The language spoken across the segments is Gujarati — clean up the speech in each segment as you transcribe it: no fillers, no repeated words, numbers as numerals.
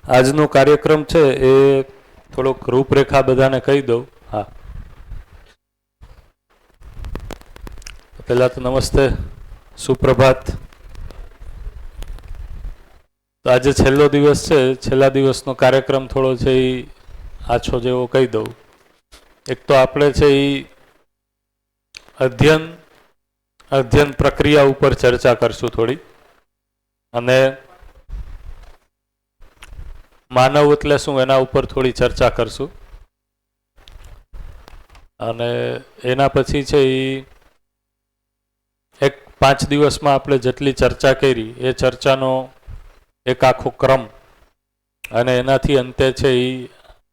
આજનો કાર્યક્રમ છે એ થોડોક રૂપરેખા બધાને કહી દઉં. હા, પહેલા તો નમસ્તે, સુપ્રભાત. તો આજે છેલ્લો દિવસ છે, છેલ્લા દિવસનો કાર્યક્રમ થોડો છે એ આછો જેવો કહી દઉં. એક તો આપણે છે એ અધ્યયન પ્રક્રિયા ઉપર ચર્ચા કરશું થોડી, અને માનવ એટલે શું એના ઉપર થોડી ચર્ચા કરશું. અને એના પછી છે એ એક 5 દિવસમાં આપણે જેટલી ચર્ચા કરી એ ચર્ચાનો એક આખો ક્રમ, અને એનાથી અંતે છે એ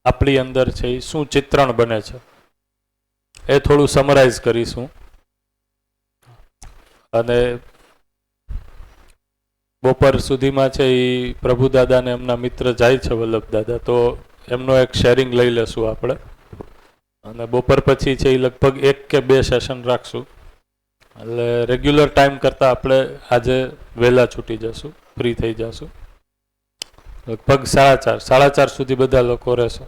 આપણી અંદર છે એ શું ચિત્રણ બને છે એ થોડું સમરાઇઝ કરીશું. અને બપોર સુધીમાં છે એ પ્રભુદાદા ને એમના મિત્ર જાય છે વલ્લભદાદા, તો એમનો એક શેરિંગ લઈ લેશું આપણે. અને બપોર પછી છે એ લગભગ 1 કે 2 સેશન રાખશું. એટલે રેગ્યુલર ટાઈમ કરતાં આપણે આજે વહેલા છૂટી જશું, ફ્રી થઈ જશું. લગભગ 4:30 સુધી બધા લોકો રહેશો.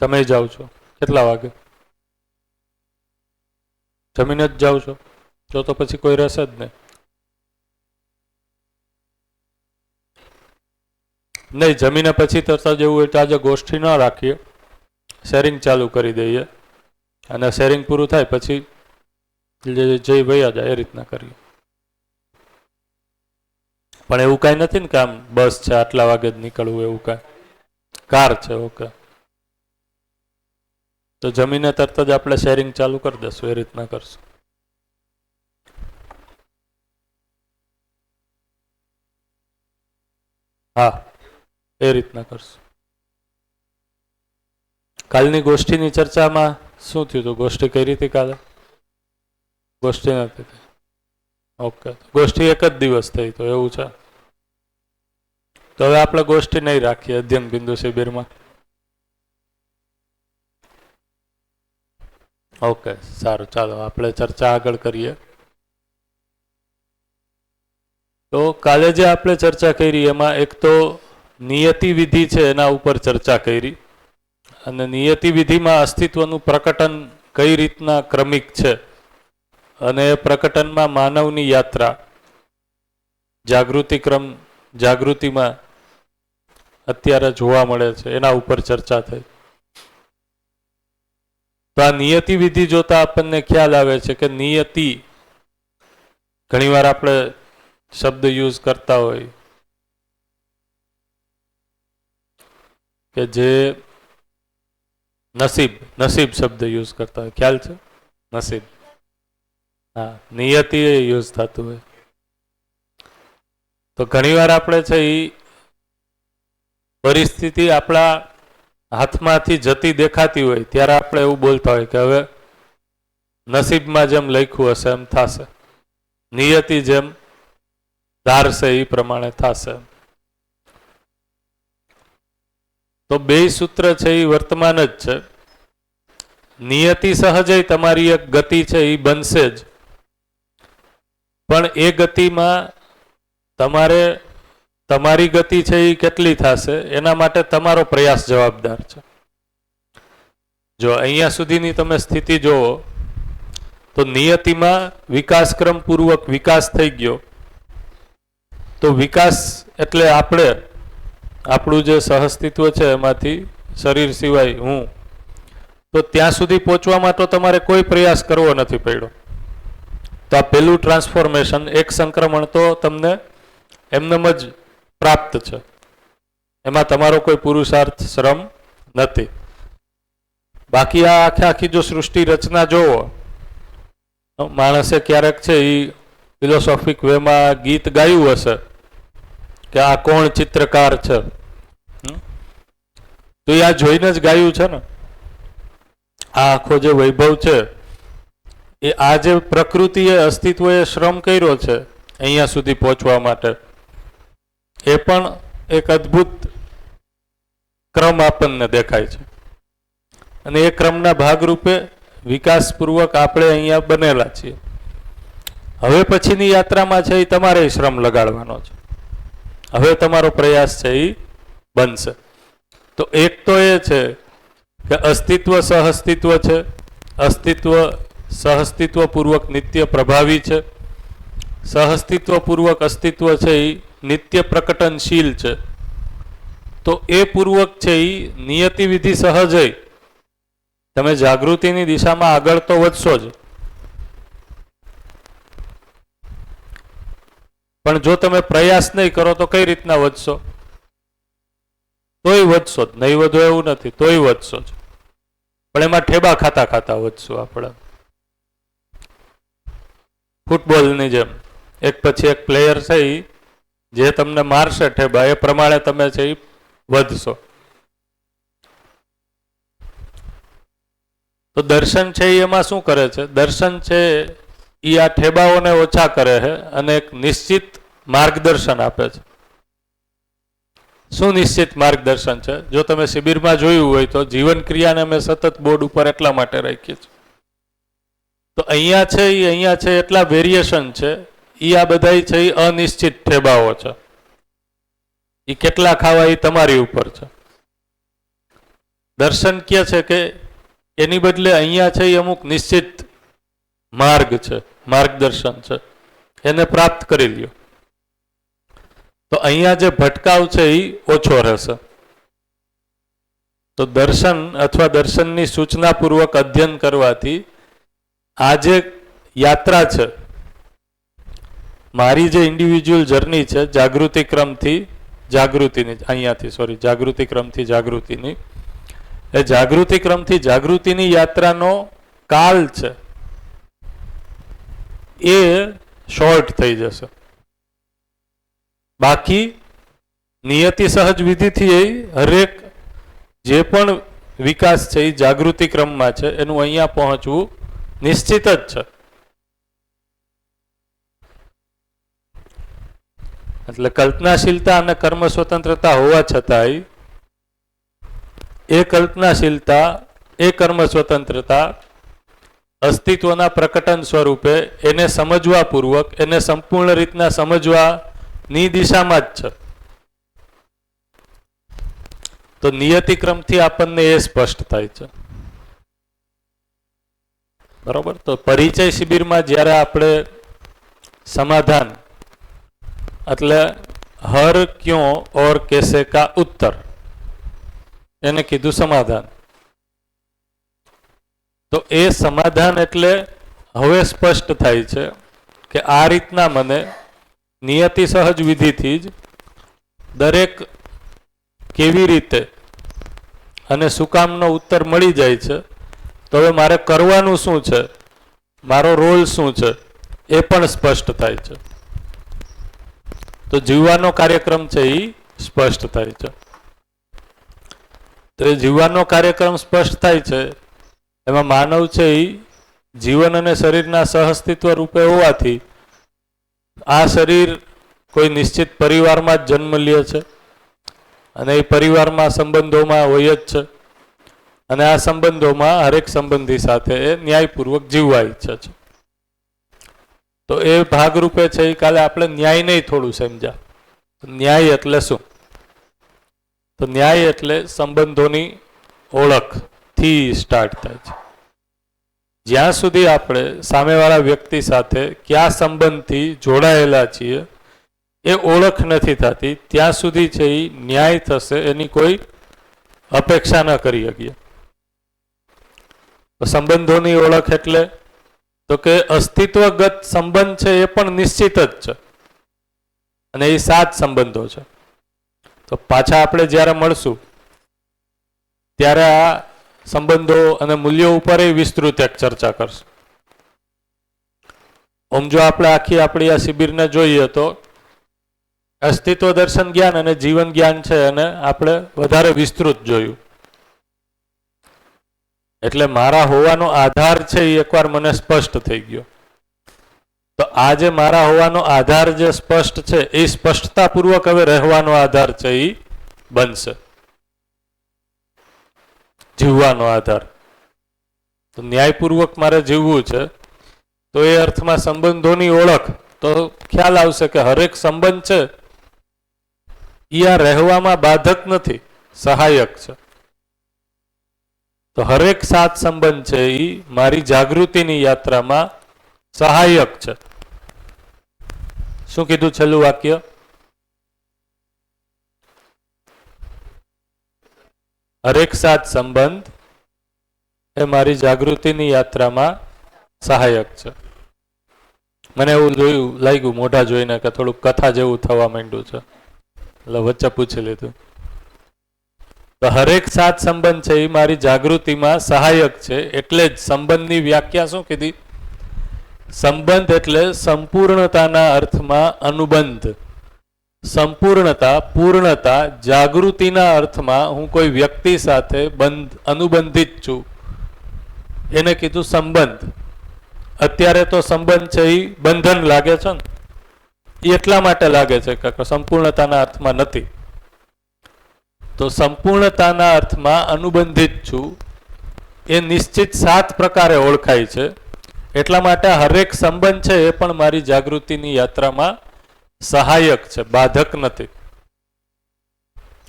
તમે જાઓ છો કેટલા વાગે? જમીને જ જાઓ છો? તો પછી કોઈ રહેશે જ નહીં. નહીં, જમીને પછી તરત જેવું હોય તો આજે ગોષ્ઠી ન રાખીએ, શેરિંગ ચાલુ કરી દઈએ, અને શેરિંગ પૂરું થાય પછી જય ભૈયા જાય એ રીતના કરીએ. પણ એવું કાંઈ નથી ને કે આમ બસ છે આટલા વાગે જ નીકળવું, એવું કાંઈ? કાર છે, ઓકે. તો જમીને તરત જ આપણે શેરિંગ ચાલુ કરી દઈશું, એ રીતના કરશું. હા, એ રીતના કરશું. કાલની ગોષ્ઠીની ચર્ચામાં શું થયું હતું? ગોષ્ઠી કઈ રીતે કાલે? ગોષ્ઠી નથી થઈ. ઓકે, ગોષ્ઠી એક જ દિવસ થઈ, તો એવું છે. તો હવે આપણે ગોષ્ઠી નહીં રાખીએ અધ્યયન બિંદુ શિબિરમાં. ઓકે, સારું, ચાલો આપણે ચર્ચા આગળ કરીએ. તો કાલે જે આપણે ચર્ચા કરી એમાં એક તો નિયતિ વિધિ છે એના ઉપર ચર્ચા કરી, અને નિયતિ વિધિમાં અસ્તિત્વનું પ્રકટન કઈ રીતના ક્રમિક છે, અને એ પ્રકટનમાં માનવની યાત્રા જાગૃતિમાં અત્યારે જોવા મળે છે એના ઉપર ચર્ચા થઈ. તો આ નિયતિ વિધિ જોતા આપણને ખ્યાલ આવે છે કે નિયતિ, ઘણીવાર આપણે શબ્દ યુઝ કરતા હોય કે જે નસીબ શબ્દ યુઝ કરતા હોય, ખ્યાલ છે? નસીબ, હા, નિયતિ એ યુઝ થતું હોય. તો ઘણીવાર આપણે છે એ પરિસ્થિતિ આપણા હાથમાંથી જતી દેખાતી હોય ત્યારે આપણે એવું બોલતા હોય કે હવે નસીબમાં જેમ લખ્યું હશે એમ થશે, નિયતિ જેમ ધારશે એ પ્રમાણે થશે. તો બે સૂત્ર છે એ વર્તમાન જ છે. નિયતિ સહજે તમારી એક ગતિ છે એ બનશે જ, પણ એ ગતિમાં તમારે તમારી ગતિ છે એ કેટલી થશે એના માટે તમારો પ્રયાસ જવાબદાર છે. જો અહીંયા સુધીની તમે સ્થિતિ જુઓ તો નિયતિમાં વિકાસક્રમ પૂર્વક વિકાસ થઈ ગયો. તો વિકાસ એટલે આપણું જે સહઅસ્તિત્વ છે એમાંથી શરીર સિવાય હું, તો ત્યાં સુધી પહોંચવામાં તો તમારે કોઈ પ્રયાસ કરવો નથી પડ્યો. તો આ પહેલું ટ્રાન્સફોર્મેશન, એક સંક્રમણ તો તમને એમનેમ જ પ્રાપ્ત છે, એમાં તમારો કોઈ પુરુષાર્થ શ્રમ નથી. બાકી આ આખી જો સૃષ્ટિ રચના જોવો, માણસે ક્યારેક છે એ ફિલોસોફિક વેમાં ગીત ગાયું હશે કે આ કોણ ચિત્રકાર છે, તો એ આ જોઈને જ ગાયું છે ને. આ આખો જે વૈભવ છે એ આ જે પ્રકૃતિએ અસ્તિત્વએ શ્રમ કર્યો છે અહીંયા સુધી પહોંચવા માટે, એ પણ એક અદ્ભુત ક્રમ આપણને દેખાય છે. અને એ ક્રમના ભાગરૂપે વિકાસપૂર્વક આપણે અહીંયા બનેલા છીએ. હવે પછીની યાત્રામાં છે એ તમારે શ્રમ લગાડવાનો છે. હવે તમારો પ્રયાસ છે એ બનશે. તો એક તો એ છે કે અસ્તિત્વ સહઅસ્તિત્વ છે, અસ્તિત્વ સહઅસ્તિત્વપૂર્વક નિત્ય પ્રભાવી છે, સહઅસ્તિત્વપૂર્વક અસ્તિત્વ છે એ નિત્ય પ્રકટનશીલ છે. તો એ પૂર્વક છે એ નિયતિ વિધિ સહજ તમે જાગૃતિની દિશામાં આગળ તો વધશો જ, પણ જો તમે પ્રયાસ નહીં કરો તો કઈ રીતના વધશો? તોય વધશો જ, નહીં વધો એવું નથી, તોય વધશો જ, પણ એમાં ઠેબા ખાતા ખાતા વધશું આપણે. ફૂટબોલની જેમ એક પછી એક પ્લેયર છે જે તમને મારશે ઠેબા, એ પ્રમાણે તમે છે એ વધશો. તો દર્શન છે એમાં શું કરે છે? દર્શન છે એ આ ઠેબાઓને ઓછા કરે છે અને એક નિશ્ચિત માર્ગદર્શન આપે છે. શું નિશ્ચિત માર્ગદર્શન છે? જો તમે શિબિરમાં જોયું હોય તો જીવન ક્રિયાને અમે સતત બોર્ડ ઉપર એટલા માટે રાખીએ છીએ. તો અહીંયા છે એટલા વેરિએશન છે, એ આ બધા છે એ અનિશ્ચિત ઠેબાઓ છે. એ કેટલા ખાવા એ તમારી ઉપર છે. દર્શન કે છે કે એની બદલે અહીંયા છે એ અમુક નિશ્ચિત માર્ગ છે, માર્ગદર્શન છે, એને પ્રાપ્ત કરી લ્યો. તો અહીંયા જે ભટકાવ છે એ ઓછો રહેશે. તો દર્શન અથવા દર્શનની સૂચનાપૂર્વક અધ્યયન કરવાથી આ જે યાત્રા છે, મારી જે ઇન્ડિવિજ્યુઅલ જર્ની છે જાગૃતિ ક્રમથી જાગૃતિની, જાગૃતિ ક્રમથી જાગૃતિની, એ જાગૃતિ ક્રમથી જાગૃતિની યાત્રાનો કાલ છે એ શોર્ટ થઈ જશે. બાકી નિયતિ સહજ વિધિથી હરેક જે પણ વિકાસ છે એ જાગૃતિ ક્રમમાં છે એનું અહીંયા પહોંચવું નિશ્ચિત જ છે. એટલે કલ્પનાશીલતા અને કર્મ સ્વતંત્રતા હોવા છતાંય એ કલ્પનાશીલતા, એ કર્મ સ્વતંત્રતા અસ્તિત્વના પ્રકટન સ્વરૂપે એને સમજવા પૂર્વક, એને સંપૂર્ણ રીતના સમજવાની દિશામાં જ છે. તો નિયતિક્રમથી આપણને એ સ્પષ્ટ થાય છે. બરોબર. તો પરિચય શિબિરમાં જ્યારે આપણે સમાધાન એટલે હર ક્यों और कैसे का उत्तर એને કીધું સમાધાન. તો એ સમાધાન એટલે હવે સ્પષ્ટ થાય છે કે આ રીતના મને નિયતિ સહજ વિધિથી જ દરેક કેવી રીતે અને શું કામનો ઉત્તર મળી જાય છે. તો હવે મારે કરવાનું શું છે, મારો રોલ શું છે એ પણ સ્પષ્ટ થાય છે. તો જીવવાનો કાર્યક્રમ છે એ સ્પષ્ટ થાય છે. તો એ જીવવાનો કાર્યક્રમ સ્પષ્ટ થાય છે. એમાં માનવ છે એ જીવન અને શરીરના સહઅસ્તિત્વ રૂપે હોવાથી આ શરીર કોઈ નિશ્ચિત પરિવારમાં જ જન્મ લે છે અને એ પરિવારમાં સંબંધોમાં હોય જ છે અને આ સંબંધોમાં હરેક સંબંધી સાથે એ ન્યાયપૂર્વક જીવવા ઈચ્છે છે. તો એ ભાગરૂપે છે એ કાલે આપણે ન્યાય નહીં થોડું સમજ્યા. ન્યાય એટલે શું? તો ન્યાય એટલે સંબંધોની ઓળખથી સ્ટાર્ટ થાય છે. જ્યાં સુધી આપણે સામેવાળા વ્યક્તિ સાથે કયા સંબંધથી જોડાયેલા છીએ એ ઓળખ નથી થતી ત્યાં સુધી છે એ ન્યાય થશે એની કોઈ અપેક્ષા ન કરી શકીએ. સંબંધોની ઓળખ એટલે તો કે અસ્તિત્વગત સંબંધ છે એ પણ નિશ્ચિત જ છે અને એ 7 સંબંધો છે. તો પાછા આપણે જ્યારે મળશું ત્યારે આ સંબંધો અને મૂલ્યો ઉપર વિસ્તૃત એક ચર્ચા કરશું. આમ જો આપણે આખી આપણી આ શિબિરને જોઈએ તો અસ્તિત્વ દર્શન જ્ઞાન અને જીવન જ્ઞાન છે અને આપણે વધારે વિસ્તૃત જોયું. એટલે મારા હોવાનો આધાર છે એ એકવાર મને સ્પષ્ટ થઈ ગયો. તો આ જે મારા હોવાનો આધાર જે સ્પષ્ટ છે એ સ્પષ્ટતાપૂર્વક હવે રહેવાનો આધાર છે એ બનશે, જીવવાનો આધાર. તો ન્યાયપૂર્વક મારે જીવવું છે તો એ અર્થમાં સંબંધોની ઓળખ, તો ખ્યાલ આવશે કે હરેક સંબંધ છે એ આ રહેવામાં બાધક નથી, સહાયક છે. તો હરેક સાત સંબંધ છે એ મારી જાગૃતિની યાત્રામાં સહાયક છે. શું કીધું છેલ્લું વાક્ય? હરેક સાત સંબંધ એ મારી જાગૃતિની યાત્રામાં સહાયક છે. મને એવું લાગ્યું મોઢા જોઈને કે થોડુંક કથા જેવું થવા માંડ્યું છે, એટલે વચ્ચે પૂછી લીધું. તો હરેક સાત સંબંધ છે એ મારી જાગૃતિમાં સહાયક છે. એટલે જ સંબંધની વ્યાખ્યા શું કીધી? સંબંધ એટલે સંપૂર્ણતાના અર્થમાં અનુબંધ. સંપૂર્ણતા, પૂર્ણતા, જાગૃતિના અર્થમાં હું કોઈ વ્યક્તિ સાથે અનુબંધિત છું, એને કીધું સંબંધ. અત્યારે તો સંબંધ છે એ બંધન લાગે છે ને, એ એટલા માટે લાગે છે કે સંપૂર્ણતાના અર્થમાં નથી. તો સંપૂર્ણતાના અર્થમાં અનુબંધિત છું એ નિશ્ચિત 7 પ્રકારે ઓળખાય છે. એટલા માટે હરેક સંબંધ છે એ પણ મારી જાગૃતિની યાત્રામાં સહાયક છે, બાધક નથી.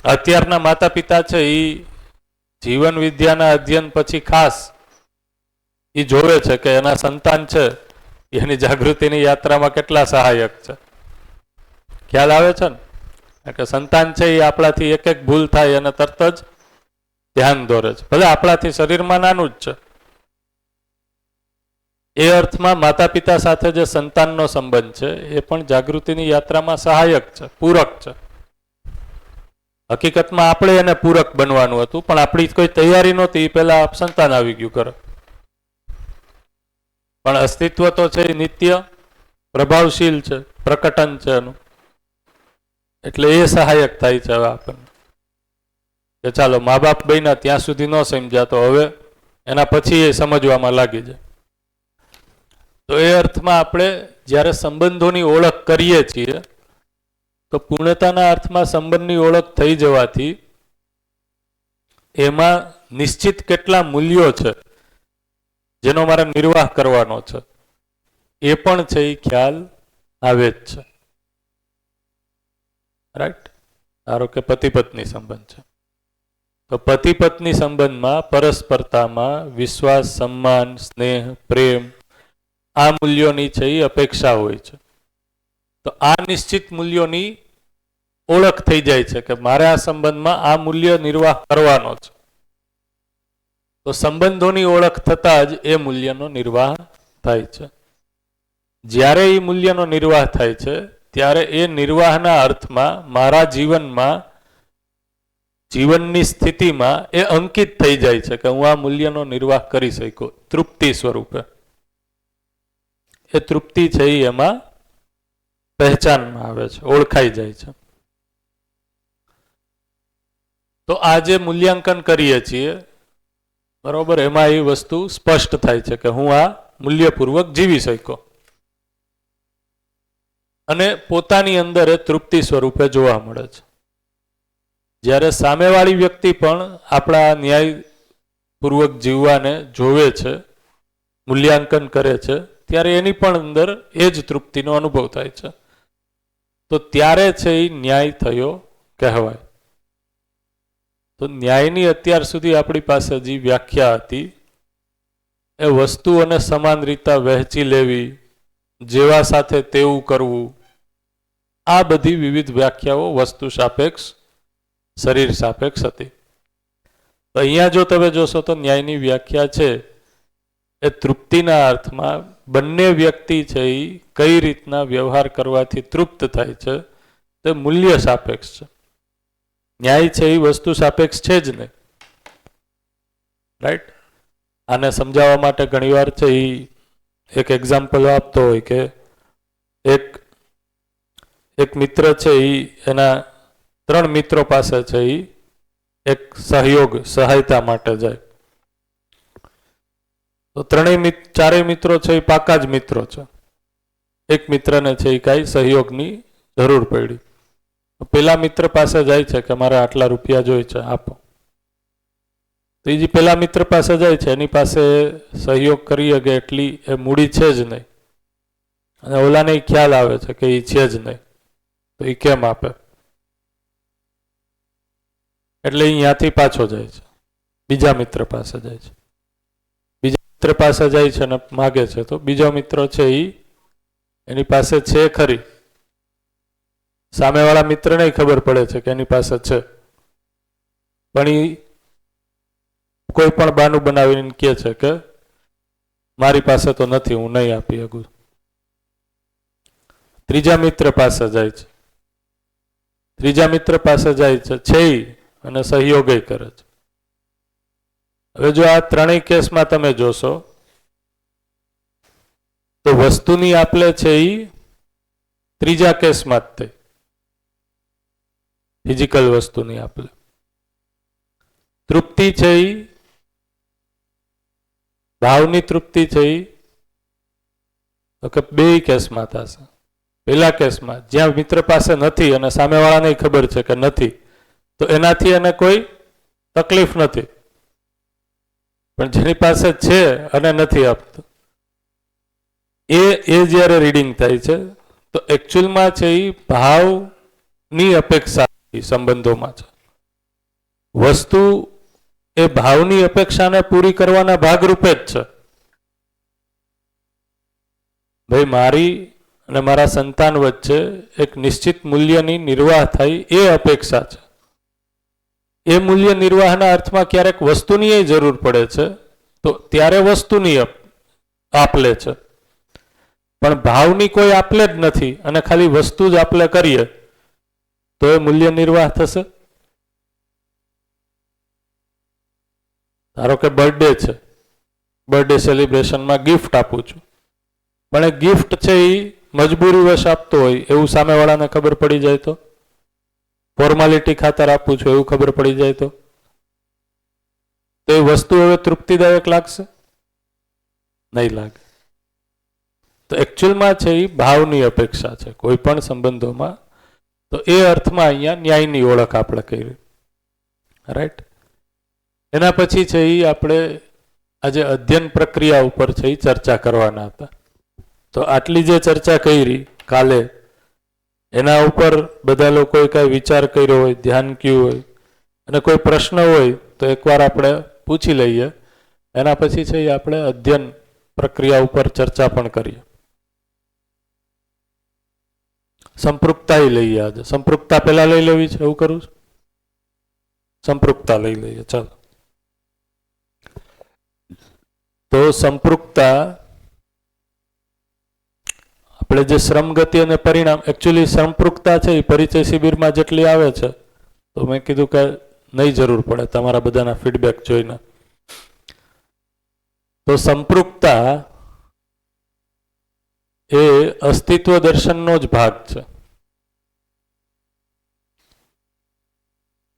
અત્યારના માતા પિતા છે એ જીવન વિદ્યાના અધ્યયન પછી ખાસ એ જોવે છે કે એના સંતાન છે એની જાગૃતિની યાત્રામાં કેટલા સહાયક છે. ખ્યાલ આવે છે ને કે સંતાન છે એ આપણાથી એક એક ભૂલ થાય અને તરત જ ધ્યાન દોરે છે, ભલે આપણાથી શરીરમાં નાનું જ છે. એ અર્થમાં માતા પિતા સાથે જે સંતાનનો સંબંધ છે એ પણ જાગૃતિની યાત્રામાં સહાયક છે, પૂરક છે. હકીકતમાં આપણે એને પૂરક બનવાનું હતું, પણ આપણી કોઈ તૈયારી નહોતી, એ પહેલા સંતાન આવી ગયું કરે. પણ અસ્તિત્વ તો છે એ નિત્ય પ્રભાવશીલ છે, પ્રકટન છે એનું. એટલે એ સહાયક થાય છે. હવે આપણને કે ચાલો મા બાપ બન્યા ત્યાં સુધી ન સમજ્યા, તો હવે એના પછી એ સમજવામાં લાગી જાય. તો એ અર્થમાં આપણે જ્યારે સંબંધોની ઓળખ કરીએ છીએ તો પૂર્ણતાના અર્થમાં સંબંધની ઓળખ થઈ જવાથી એમાં નિશ્ચિત કેટલા મૂલ્યો છે જેનો મારે નિર્વાહ કરવાનો છે એ પણ છે એ ખ્યાલ આવે જ છે. રાઈટ? ધારો કે પતિ પત્ની સંબંધ છે, તો પતિ પત્ની સંબંધમાં પરસ્પરતામાં વિશ્વાસ, સન્માન, સ્નેહ, પ્રેમ, આ મૂલ્યોની છે એ અપેક્ષા હોય છે. તો આ નિશ્ચિત મૂલ્યોની ઓળખ થઈ જાય છે કે મારે આ સંબંધમાં આ મૂલ્ય નિર્વાહ કરવાનો છે. તો સંબંધોની ઓળખ થતાં જ એ મૂલ્યનો નિર્વાહ થાય છે. જ્યારે એ મૂલ્યનો નિર્વાહ થાય છે ત્યારે એ નિર્વાહના અર્થમાં મારા જીવનમાં, જીવનની સ્થિતિમાં એ અંકિત થઈ જાય છે કે હું આ મૂલ્યનો નિર્વાહ કરી શક્યો તૃપ્તિ સ્વરૂપે. એ તૃપ્તિ છે એ એમાં પહેચાનમાં આવે છે, ઓળખાઈ જાય છે. તો આ જે મૂલ્યાંકન કરીએ છીએ બરોબર, એમાં એ વસ્તુ સ્પષ્ટ થાય છે કે હું આ મૂલ્યપૂર્વક જીવી શક્યો અને પોતાની અંદર એ તૃપ્તિ સ્વરૂપે જોવા મળે છે. જ્યારે સામેવાળી વ્યક્તિ પણ આપણા ન્યાયપૂર્વક જીવવાને જોવે છે, મૂલ્યાંકન કરે છે, ત્યારે એની પણ અંદર એ જ તૃપ્તિનો અનુભવ થાય છે. તો ત્યારે છે એ ન્યાય થયો કહેવાય. તો ન્યાયની અત્યાર સુધી આપણી પાસે જે વ્યાખ્યા હતી એ વસ્તુઓને સમાન રીતે વહેંચી લેવી, જેવા સાથે તેવું કરવું, આ બધી વિવિધ વ્યાખ્યાઓ વસ્તુ સાપેક્ષ, શરીર સાપેક્ષ હતી. તો અહીંયા જો તમે જોશો તો ન્યાયની વ્યાખ્યા છે એ તૃપ્તિના અર્થમાં બંને વ્યક્તિ છે એ કઈ રીતના વ્યવહાર કરવાથી તૃપ્ત થાય છે તે મૂલ્ય સાપેક્ષ છે. ન્યાય છે એ વસ્તુ સાપેક્ષ છે જ નહીં. રાઈટ? આને સમજાવવા માટે ઘણીવાર છે એ એક એક્ઝામ્પલ આપતો હોય કે એક મિત્ર છે એ એના 3 મિત્રો પાસે છે એ એક સહયોગ, સહાયતા માટે જાય. તો ચારેય મિત્રો છે એ પાકા જ મિત્રો છે. એક મિત્રને છે એ કાંઈ સહયોગની જરૂર પડી. પેલા મિત્ર પાસે જાય છે કે મારે આટલા રૂપિયા જોઈએ છે, આપો. તો એ જે પેલા મિત્ર પાસે જાય છે એની પાસે સહયોગ કરી શકે એટલી એ મૂડી છે જ નહીં, અને ઓલાને ખ્યાલ આવે છે કે એ છે જ નહીં, તો એ કેમ આપે? એટલે અહીંયાથી પાછો જાય છે, બીજા મિત્ર પાસે જાય છે. બીજા મિત્ર પાસે જાય છે અને માગે છે, તો બીજો મિત્ર છે એની પાસે છે ખરી, સામેવાળા મિત્રને ખબર પડે છે કે એની પાસે છે, પણ એ કોઈ પણ બાનું બનાવીને કહે છે કે મારી પાસે તો નથી, હું નહીં આપી શકું. ત્રીજા મિત્ર પાસે જાય છે, ત્રીજા મિત્ર પાસે જાય છે અને સહયોગ કરે છે. હવે જો આ ત્રણેય કેસમાં તમે જોશો તો વસ્તુની આપલે છે એ ત્રીજા કેસમાં જ થઈ, ફિઝિકલ વસ્તુની આપલે. તૃપ્તિ છે એ ભાવની તૃપ્તિ છે એ બે કેસમાં થશે. પહેલા કેસમાં જ્યાં મિત્ર પાસે નથી અને સામેવાળાને ખબર છે કે નથી, તો એનાથી એને કોઈ તકલીફ નથી. પણ જેની પાસે છે અને નથી આપતો એ જ્યારે રીડિંગ થાય છે તો એકચ્યુઅલમાં છે એ ભાવની અપેક્ષા સંબંધોમાં છે. વસ્તુ એ ભાવની અપેક્ષાને પૂરી કરવાના ભાગરૂપે જ છે. ભાઈ મારી અને મારા સંતાન વચ્ચે એક નિશ્ચિત મૂલ્યની નિર્વાહ થાય એ અપેક્ષા છે. એ મૂલ્ય નિર્વાહના અર્થમાં ક્યારેક વસ્તુની જરૂર પડે છે તો ત્યારે વસ્તુની આપલે છે, પણ ભાવની કોઈ આપલે જ નથી અને ખાલી વસ્તુ જ આપલે કરીએ તો એ મૂલ્ય નિર્વાહ થશે. ધારો કે બર્થડે છે, બર્થડે સેલિબ્રેશનમાં ગિફ્ટ આપું છું, પણ એ ગિફ્ટ છે એ મજબૂરીવશ આપતો હોય એવું સામેવાળાને ખબર પડી જાય તો, ફોર્માલિટી ખાતર આપું છું એવું ખબર પડી જાય તો એ વસ્તુ હવે તૃપ્તિદાયક લાગશે? નહીં લાગે. તો એકચ્યુઅલમાં છે એ ભાવની અપેક્ષા છે કોઈ પણ સંબંધોમાં. તો એ અર્થમાં અહીંયા ન્યાયની ઓળખ આપણે કરી, રાઈટ. એના પછી છે એ આપણે આજે અધ્યયન પ્રક્રિયા ઉપર છે એ ચર્ચા કરવાના હતા. તો આટલી જે ચર્ચા કરી કાલે, એના ઉપર બધા લોકોએ કાંઈ વિચાર કર્યો હોય, ધ્યાન કર્યું હોય અને કોઈ પ્રશ્ન હોય તો એકવાર આપણે પૂછી લઈએ. એના પછી છે એ આપણે અધ્યયન પ્રક્રિયા ઉપર ચર્ચા પણ કરીએ. સંપૃક્તા લઈએ આજે. સંપૃક્તા પહેલા લઈ લેવી છે એવું કરું છું? સંપૃક્તા લઈ લઈએ, ચાલો. તો સંપૃક્તા આપણે જે શ્રમ ગતિ અને પરિણામ, એકચ્યુઅલી સંપૃક્તા છે એ પરિચય શિબિરમાં જેટલી આવે છે તો મેં કીધું કે નહીં જરૂર પડે તમારા બધાના ફીડબેક જોઈને. તો સંપૃક્તા એ અસ્તિત્વ દર્શનનો જ ભાગ છે.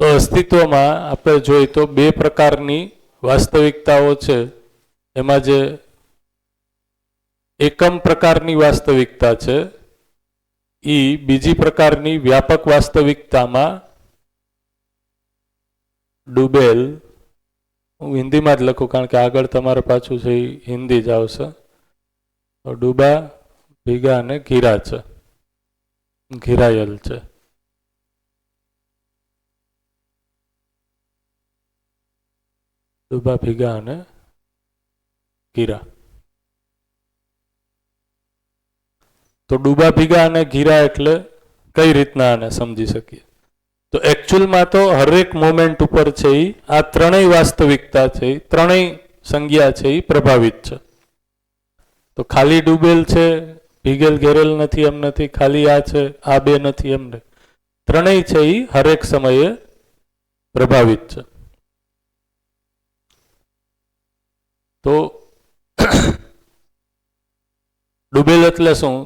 તો અસ્તિત્વમાં આપણે જોઈએ તો બે પ્રકારની વાસ્તવિકતાઓ છે. એમાં જે એકમ પ્રકારની વાસ્તવિકતા છે એ બીજી પ્રકારની વ્યાપક વાસ્તવિકતામાં ડૂબેલ, હું હિન્દીમાં જ લખું કારણ કે આગળ તમારે પાછું છે એ હિન્દી જ આવશે. તો ડૂબા, ભીગા અને ઘીરા છે, ઘીરાયેલ છે. ડૂબા, ભીગા અને ઘીરા. તો ડૂબા, ભીગા અને ઘીરા એટલે કઈ રીતના આને સમજી શકીએ? તો એકચ્યુઅલમાં તો હરેક મોમેન્ટ ઉપર છે એ આ ત્રણેય વાસ્તવિકતા છે, ત્રણેય સંજ્ઞા છે એ પ્રભાવિત છે. તો ખાલી ડૂબેલ છે, ભીગેલ ઘેરેલ નથી એમ નથી, ખાલી આ છે આ બે નથી એમ નહીં, ત્રણેય છે એ હરેક સમયે પ્રભાવિત છે. તો ડૂબેલ એટલે શું?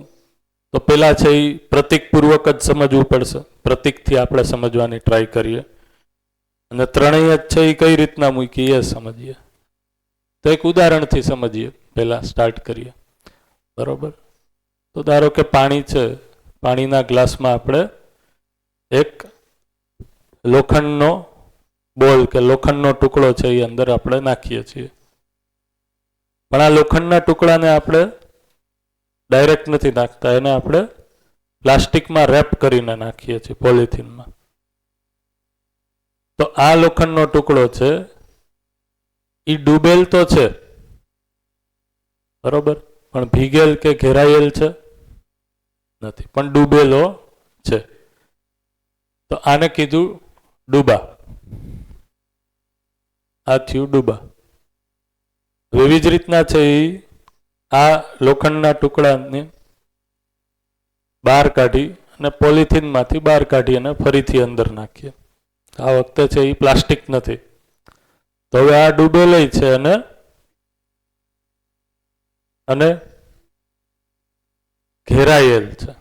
તો પેલા છે એ પ્રતિકપૂર્વક જ સમજવું પડશે. પ્રતિકથી આપણે સમજવાની ટ્રાય કરીએ અને ત્રણેય જ છે એ કઈ રીતના મૂકી એ સમજીએ. તો એક ઉદાહરણથી સમજીએ, પહેલા સ્ટાર્ટ કરીએ, બરોબર? તો ધારો કે પાણી છે, પાણીના ગ્લાસમાં આપણે એક લોખંડનો બોલ કે લોખંડનો ટુકડો છે એ અંદર આપણે નાખીએ છીએ. પણ આ લોખંડના ટુકડાને આપણે ડાયરેક્ટ નથી નાખતા, એને આપણે પ્લાસ્ટિકમાં રેપ કરીને નાખીએ છીએ, પોલિથીનમાં. તો તો આ લોખંડનો ટુકડો છે એ ડૂબેલ તો છે, બરોબર, પણ ભીગેલ કે ઘેરાયેલ છે નથી, પણ ડૂબેલો છે. તો આને કીધું ડૂબા. આ થયું ડૂબા. એવી જ રીતના છે એ આ લોખંડના ટુકડાને બહાર કાઢી અને પોલિથીનમાંથી બહાર કાઢી અને ફરીથી અંદર નાખીએ. આ વખતે છે એ પ્લાસ્ટિક નથી. તો હવે આ ડૂબેલી છે અને ઘેરાયેલ છે.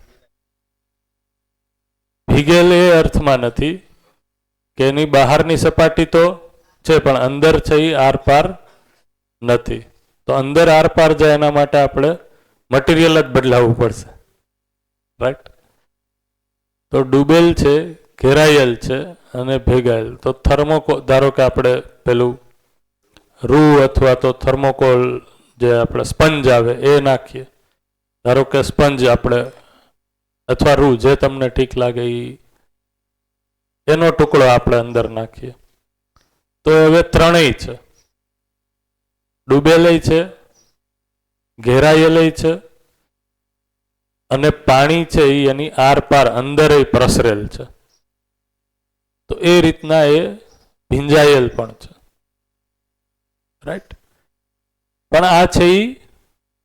ભીગેલ એ અર્થમાં નથી કે એની બહારની સપાટી તો છે પણ અંદર છે એ આરપાર નથી. તો અંદર આરપાર જાય એના માટે આપણે મટીરિયલ જ બદલાવવું પડશે, રાઈટ. તો ડૂબેલ છે, ઘેરાયેલ છે અને ભેગાયેલ. તો થર્મોકોલ, ધારો કે આપણે પેલું રૂ અથવા તો થર્મોકોલ જે આપણે સ્પંજ આવે એ નાખીએ. ધારો કે સ્પંજ આપણે અથવા રૂ જે તમને ઠીક લાગે એનો ટુકડો આપણે અંદર નાખીએ. તો હવે ત્રણેય છે, ડૂબેલી છે, ઘેરાયેલી છે અને પાણી છે એની આરપાર અંદર પ્રસરેલ છે. તો એ રીતના એ ભીંજાયેલ પણ છે, રાઈટ. પણ આ છે એ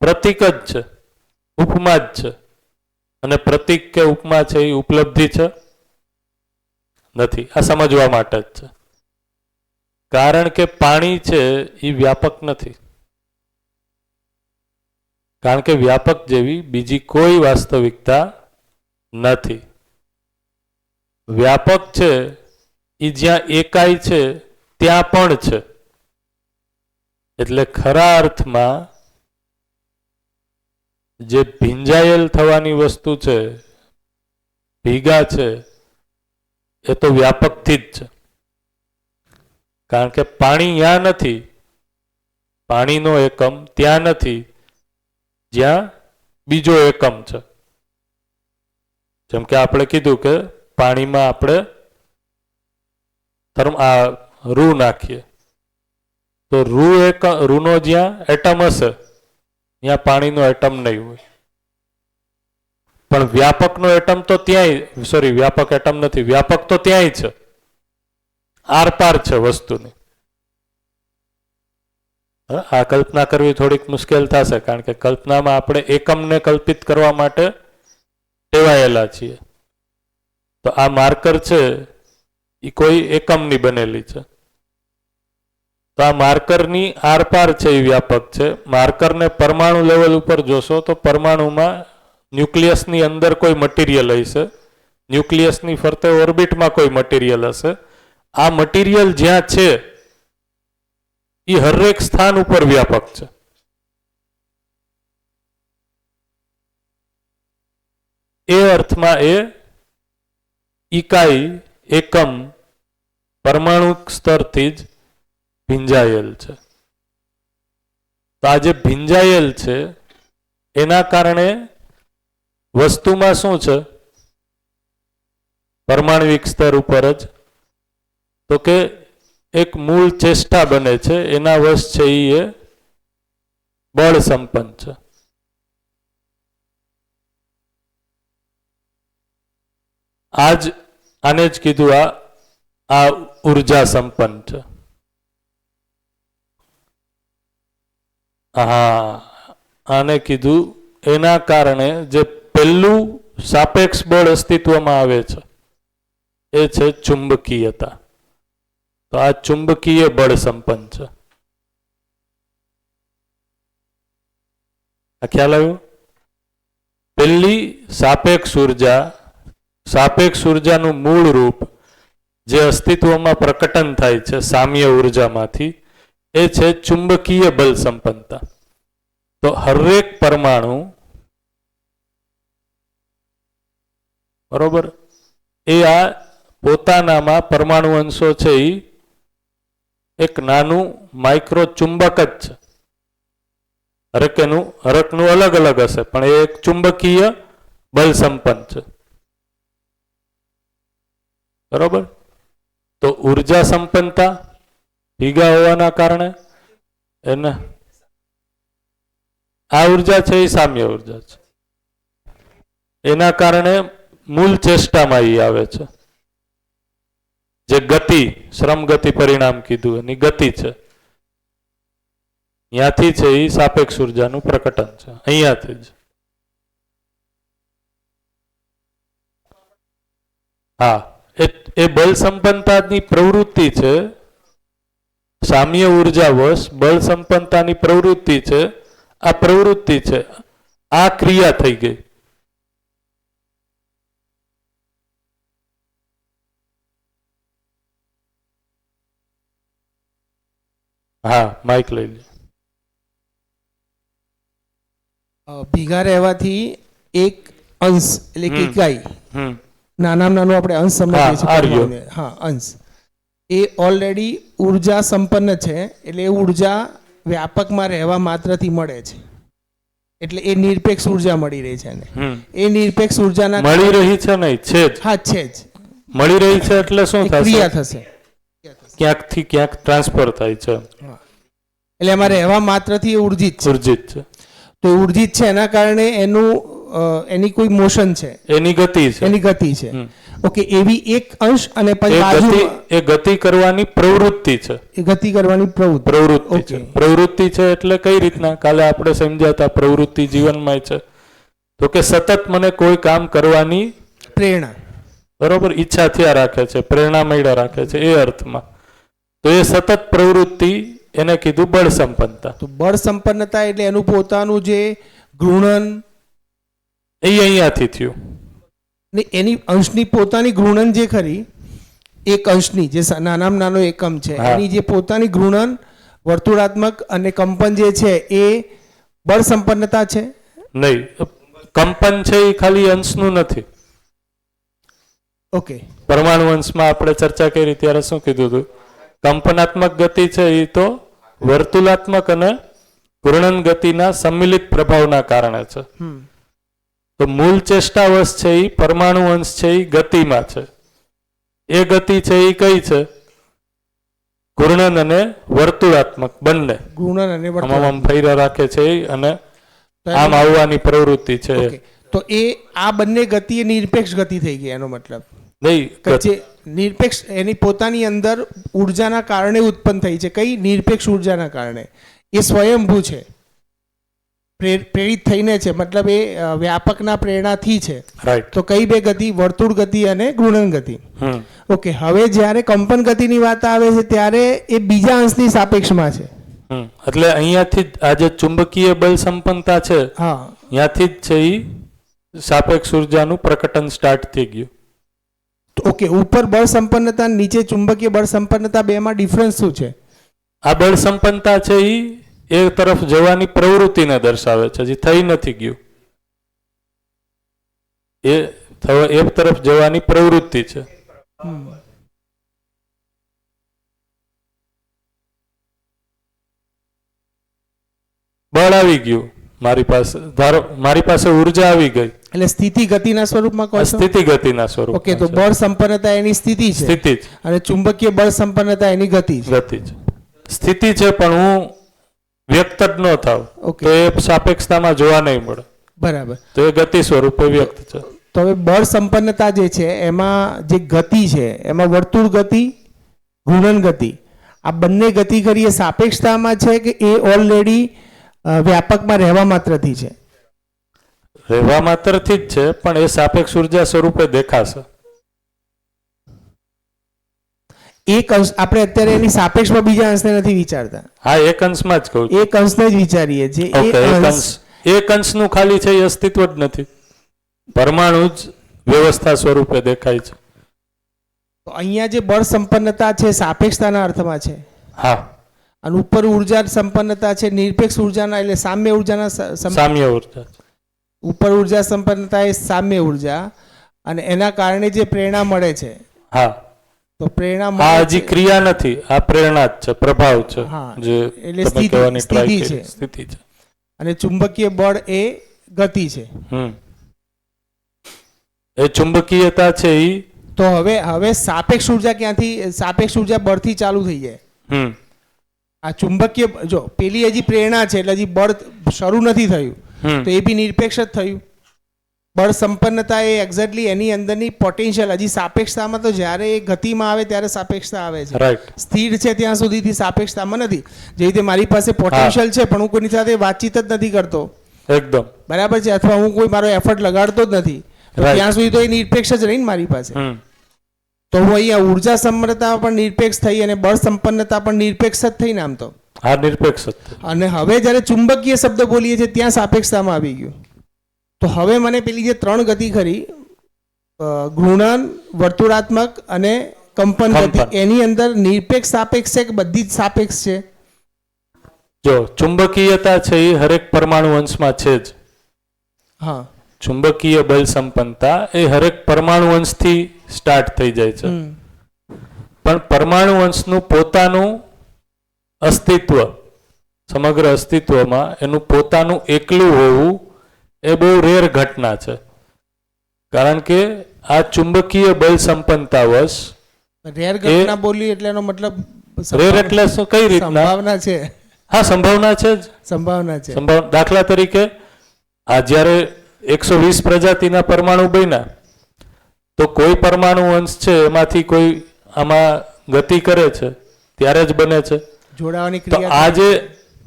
પ્રતીક જ છે, ઉપમા જ છે. અને પ્રતીક કે ઉપમા છે એ ઉપલબ્ધિ છે નથી. આ સમજવા માટે જ છે. કારણ કે પાણી છે એ વ્યાપક નથી. કારણ કે વ્યાપક જેવી બીજી કોઈ વાસ્તવિકતા નથી. વ્યાપક છે એ જ્યાં એકાઈ છે ત્યાં પણ છે. એટલે ખરા અર્થમાં જે ભીંજાયેલ થવાની વસ્તુ છે, ભીગા છે, એ તો વ્યાપકથી જ છે. કારણ કે પાણી ત્યાં નથી, પાણીનો એકમ ત્યાં નથી જ્યાં બીજો એકમ છે. જેમ કે આપણે કીધું કે પાણીમાં આપણે રૂ નાખીએ તો રૂનો જ્યાં એટમ હશે ત્યાં પાણીનો એટમ નહીં હોય. પણ વ્યાપકનો એટમ તો ત્યાંય, સોરી, વ્યાપક એટમ નથી, વ્યાપક તો ત્યાંય છે, આરપાર છે વસ્તુની. આ કલ્પના કરવી થોડીક મુશ્કેલ થશે કારણ કે કલ્પનામાં આપણે એકમને કલ્પિત કરવા માટે ટેવાયેલા છીએ. તો આ માર્કર છે એ કોઈ એકમની બનેલી છે. તો આ માર્કરની આરપાર છે એ વ્યાપક છે. માર્કરને પરમાણુ લેવલ ઉપર જોશો તો પરમાણુમાં ન્યુક્લિયસની અંદર કોઈ મટીરિયલ હશે, ન્યુક્લિયસની ફરતે ઓર્બિટમાં કોઈ મટીરિયલ હશે. આ મટીરિયલ જ્યાં છે એ હરેક સ્થાન ઉપર વ્યાપક છે. એ અર્થમાં એ ઇકાઈ, એકમ, પરમાણુ સ્તરથી જ ભીંજાયેલ છે. તો આ જે ભીંજાયેલ છે એના કારણે વસ્તુમાં શું છે, પરમાણવિક સ્તર ઉપર જ, તો કે એક મૂળ ચેષ્ટા બને છે, એના વશ છે એ બળ સંપન્ન છે. આને જ કીધું આ ઉર્જા સંપન્ન છે. હા, આને કીધું એના કારણે જે પહેલું સાપેક્ષ બળ અસ્તિત્વમાં આવે છે એ છે ચુંબકીયતા. તો આ ચુંબકીય બળ સંપન્ન છે. આ ખ્યાલ આવ્યો? પહેલી સાપેક્ષ ઉર્જાનું મૂળ રૂપ જે અસ્તિત્વમાં પ્રકટન થાય છે સામ્ય ઉર્જામાંથી એ છે ચુંબકીય બળ સંપન્નતા. તો હરેક પરમાણુ, બરોબર, એ આ પોતાનામાં પરમાણુ અંશો છે એ એક નાનું માઇક્રો ચુંબક જ છે. હરેકનું અલગ અલગ હશે પણ એ એક ચુંબકીય બળ સંપન્ન છે, બરોબર. તો ઉર્જા સંપન્નતા ભેગા હોવાના કારણે એને આ ઉર્જા છે એ સામ્ય ઉર્જા છે, એના કારણે મૂળ ચેષ્ટામાં એ આવે છે. જે ગતિ, શ્રમ ગતિ પરિણામ કીધું એની ગતિ છે, ત્યાંથી છે એ સાપેક્ષ ઉર્જાનું પ્રકટન છે, અહીંયાથી જ. હા, એ બળ સંપન્નતાની પ્રવૃત્તિ છે. સામ્ય ઉર્જા વશ બળ સંપન્નતાની પ્રવૃત્તિ છે. આ પ્રવૃત્તિ છે, આ ક્રિયા થઈ ગઈ. હા, માઇક લઈ લે. ભેગા રહેવાથી એક અંશ એટલે કે ઇકાઈ, નાનામાં નાનો આપણે અંશ સમજીએ છીએ. હા, અંશ એ ઓલરેડી ઉર્જા સંપન્ન છે, એટલે એ ઉર્જા વ્યાપકમાં રહેવા માત્રથી મળે છે, એટલે એ નિરપેક્ષ ઉર્જા મળી રહી છે ને. એ નિરપેક્ષ ઉર્જાના મળી રહી છે નહીં, છે જ. હા, છે જ. મળી રહી છે એટલે શું થશે? ક્રિયા થશે, ક્યાંકથી ક્યાંક ટ્રાન્સફર થાય છે, એટલે એમાં રહેવા માત્રથી ઉર્જિત છે. ઉર્જિત છે. તો ઉર્જિત છે એના કારણે એની કોઈ મોશન છે, એની ગતિ છે, એની ગતિ છે. ઓકે, એવી એક અંશ અને બાજુ એ ગતિ કરવાની પ્રવૃત્તિ છે. એ ગતિ કરવાની પ્રવૃત્તિ છે. પ્રવૃત્તિ છે એટલે કઈ રીતના કાલે આપણે સમજાતા પ્રવૃત્તિ જીવનમાં છે, તો કે સતત મને કોઈ કામ કરવાની પ્રેરણા, બરોબર, ઈચ્છા થયા રાખે છે, પ્રેરણા મળ્યા રાખે છે, એ અર્થમાં. તો એ સતત પ્રવૃત્તિ એને કીધું બળ સંપન્નતા. તો બળ સંપન્નતા એટલે એનું પોતાનું જે ઘૂર્ણન એ અહીંયાથી થયું ને, એની અંશની પોતાની ઘૂર્ણન જે ખરી, એક અંશની જે નાનામાં નાનો એકમ છે, એની જે પોતાની ઘૂર્ણન વર્તુળાત્મક અને કંપન જે છે એ બળ સંપન્નતા છે નહીં. કંપન છે એ ખાલી અંશનું નથી. ઓકે, પરમાણુ અંશમાં આપણે ચર્ચા કરી ત્યારે શું કીધું હતું? કંપનાત્મક ગતિ છે એ તો વર્તુળાત્મક અને ઘૂર્ણન ગતિના સંમિલિત પ્રભાવના કારણે છે. તો મૂળ ચેષ્ટાવશ છે એ પરમાણુ અંશ છે એ ગતિમાં છે. એ ગતિ છે એ કઈ છે? ઘૂર્ણન અને વર્તુળાત્મક બંને. ઘૂર્ણન અને વર્તુળાત્મક ફૈરા રાખે છે અને આમ આવવાની પ્રવૃત્તિ છે. તો એ આ બંને ગતિ એ નિરપેક્ષ ગતિ થઈ ગઈ, એનો મતલબ નહીં. નિરપેક્ષ એની પોતાની અંદર ઉર્જાના કારણે ઉત્પન્ન થઈ છે. કઈ નિરપેક્ષ ઉર્જાના કારણે? એ સ્વયંભૂ છે, પ્રેરિત થઈને છે, મતલબ એ વ્યાપકના પ્રેરણાથી છે. રાઈટ. તો કઈ બે ગતિ? વર્તુળ ગતિ અને ઘૂર્ણન ગતિ. ઓકે, હવે જ્યારે કંપન ગતિની વાત આવે છે ત્યારે એ બીજા અંશની સાપેક્ષમાં છે. એટલે અહીંયાથી આ જે ચુંબકીય બળ સંપન્નતા છે, હા, ત્યાંથી જ છે એ સાપેક્ષ ઉર્જાનું પ્રકટન સ્ટાર્ટ થઈ ગયું. ઓકે, ઉપર બળ સંપન્નતા, નીચે ચુંબકીય બળ સંપન્નતા, બેમાં ડિફરન્સ શું છે? આ બળ સંપન્નતા છે એ તરફ જવાની પ્રવૃત્તિને દર્શાવે છે, જે થઈ નથી ગયું. એ તરફ જવાની પ્રવૃત્તિ છે. બળ આવી ગયું મારી પાસે, ધારો મારી પાસે ઉર્જા આવી ગઈ, એટલે સ્થિતિ ગતિના સ્વરૂપમાં કહો છો? સ્થિતિ ગતિના સ્વરૂપ. ઓકે, તો બળ સંપન્નતા એની સ્થિતિ છે, સ્થિતિ જ, અને ચુંબકીય બળ સંપન્નતા એની ગતિ છે. ગતિ જ. સ્થિતિ છે પણ હું વ્યક્ત જ ન થાવ તો એ સાપેક્ષતામાં જોવા નહીં મળે. બરાબર. તો એ ગતિ સ્વરૂપે વ્યક્ત છે. તો હવે બળ સંપન્નતા જે છે એમાં જે ગતિ છે એમાં વર્તુળ ગતિ, ઘૂર્ણન ગતિ, આ બંને ગતિ કરી એ સાપેક્ષતામાં છે કે એ ઓલરેડી વ્યાપકમાં રહેવા માત્રથી છે? રહેવા માત્રથી જ છે, પણ એ સાપેક્ષ ઉર્જા સ્વરૂપે દેખાશે. એક અંશ આપણે અત્યારે એની સાપેક્ષમાં બીજા અંશને નથી વિચારતા. હા, એક અંશમાં જ કહું, એક અંશને જ વિચારીએ છીએ. એક અંશનું ખાલી છે એ અસ્તિત્વ જ નથી, પરમાણુ જ વ્યવસ્થા સ્વરૂપે દેખાય છે. તો અહીંયા જે બળ સંપન્નતા છે સાપેક્ષતાના અર્થમાં છે. હા, અને ઉપર ઉર્જા સંપન્નતા છે નિરપેક્ષ ઉર્જાના, એટલે સામ્ય ઉર્જાના. સામ્ય ઉર્જા. ઉપર ઉર્જા સંપન્નતા એ સામ્ય ઉર્જા, અને એના કારણે જે પ્રેરણા મળે છે. હા, તો પ્રેરણા આ હજી ક્રિયા નથી, આ પ્રેરણા જ છે, પ્રભાવ છે, જે એટલે સ્થિતિ છે, સ્થિતિ છે. અને ચુંબકીય બળ એ ગતિ છે. એ ચુંબકીયતા છે એ તો હવે સાપેક્ષ ઉર્જા ક્યાંથી? સાપેક્ષ ઉર્જા બળથી ચાલુ થઈ જાય. હમ આ ચુંબકીય જો પેલી હજી પ્રેરણા છે એટલે હજી બળ શરૂ નથી થયું, હમ તો એ બી નિરપેક્ષ જ થયું. બળ સંપન્નતા એ એક્ઝેક્ટલી એની અંદરની પોટેન્શિયલ, હજી સાપેક્ષતામાં તો જ્યારે એ ગતિમાં આવે ત્યારે સાપેક્ષતા આવે છે. રાઈટ. સ્થિર છે ત્યાં સુધીથી સાપેક્ષતામાં નથી. જે રીતે મારી પાસે પોટેન્શિયલ છે પણ હું કોઈની સાથે વાતચીત જ નથી કરતો, એકદમ બરાબર છે, અથવા હું કોઈ મારો એફર્ટ લગાડતો જ નથી, તો Right. ત્યાં સુધી તો એ નિરપેક્ષ જ રહી ને મારી પાસે. હમ તો હું અહીંયા ઉર્જા સંપન્નતા પણ નિરપેક્ષ થઈ અને બળ સંપન્નતા પણ નિરપેક્ષ જ થઈ ને આમ તો. આ નિરપેક્ષ જ છે. અને હવે જ્યારે ચુંબકીય શબ્દ બોલીએ છીએ ત્યાં સાપેક્ષતામાં આવી ગયું. તો હવે મને પેલી જે 3 ગતિ ખરી, ઘૂર્ણન, વર્તુળાત્મક અને કંપન ગતિ, કંપન. એની અંદર નિરપેક્ષ સાપેક્ષ છે કે બધી જ સાપેક્ષ છે? જો ચુંબકીયતા છે એ હરેક પરમાણુ અંશમાં છે જ. હા. ચુંબકીય બળ સંપન્નતા એ હરેક પરમાણુ અંશથી સ્ટાર્ટ થઈ જાય છે. હમ. પણ પરમાણુ અંશનું પોતાનું અસ્તિત્વ, સમગ્ર અસ્તિત્વમાં એનું પોતાનું એકલું હોવું એ બહુ રેર ઘટના છે. કારણ કે આ ચુંબકીય બળ સંપન્નતા વશ રેર ઘટના બોલી એટલે એનો મતલબ રેર એટલે શું, કઈ રીતના? સંભાવના છે. હા, સંભાવના છે જ. સંભાવના છે. દાખલા તરીકે આ જ્યારે 120 પ્રજાતિના પરમાણુ બન્યા, તો કોઈ પરમાણુ અંશ છે એમાંથી કોઈ આમાં ગતિ કરે છે ત્યારે જ બને છે. જોડાવાની તો ક્રિયા. આ જે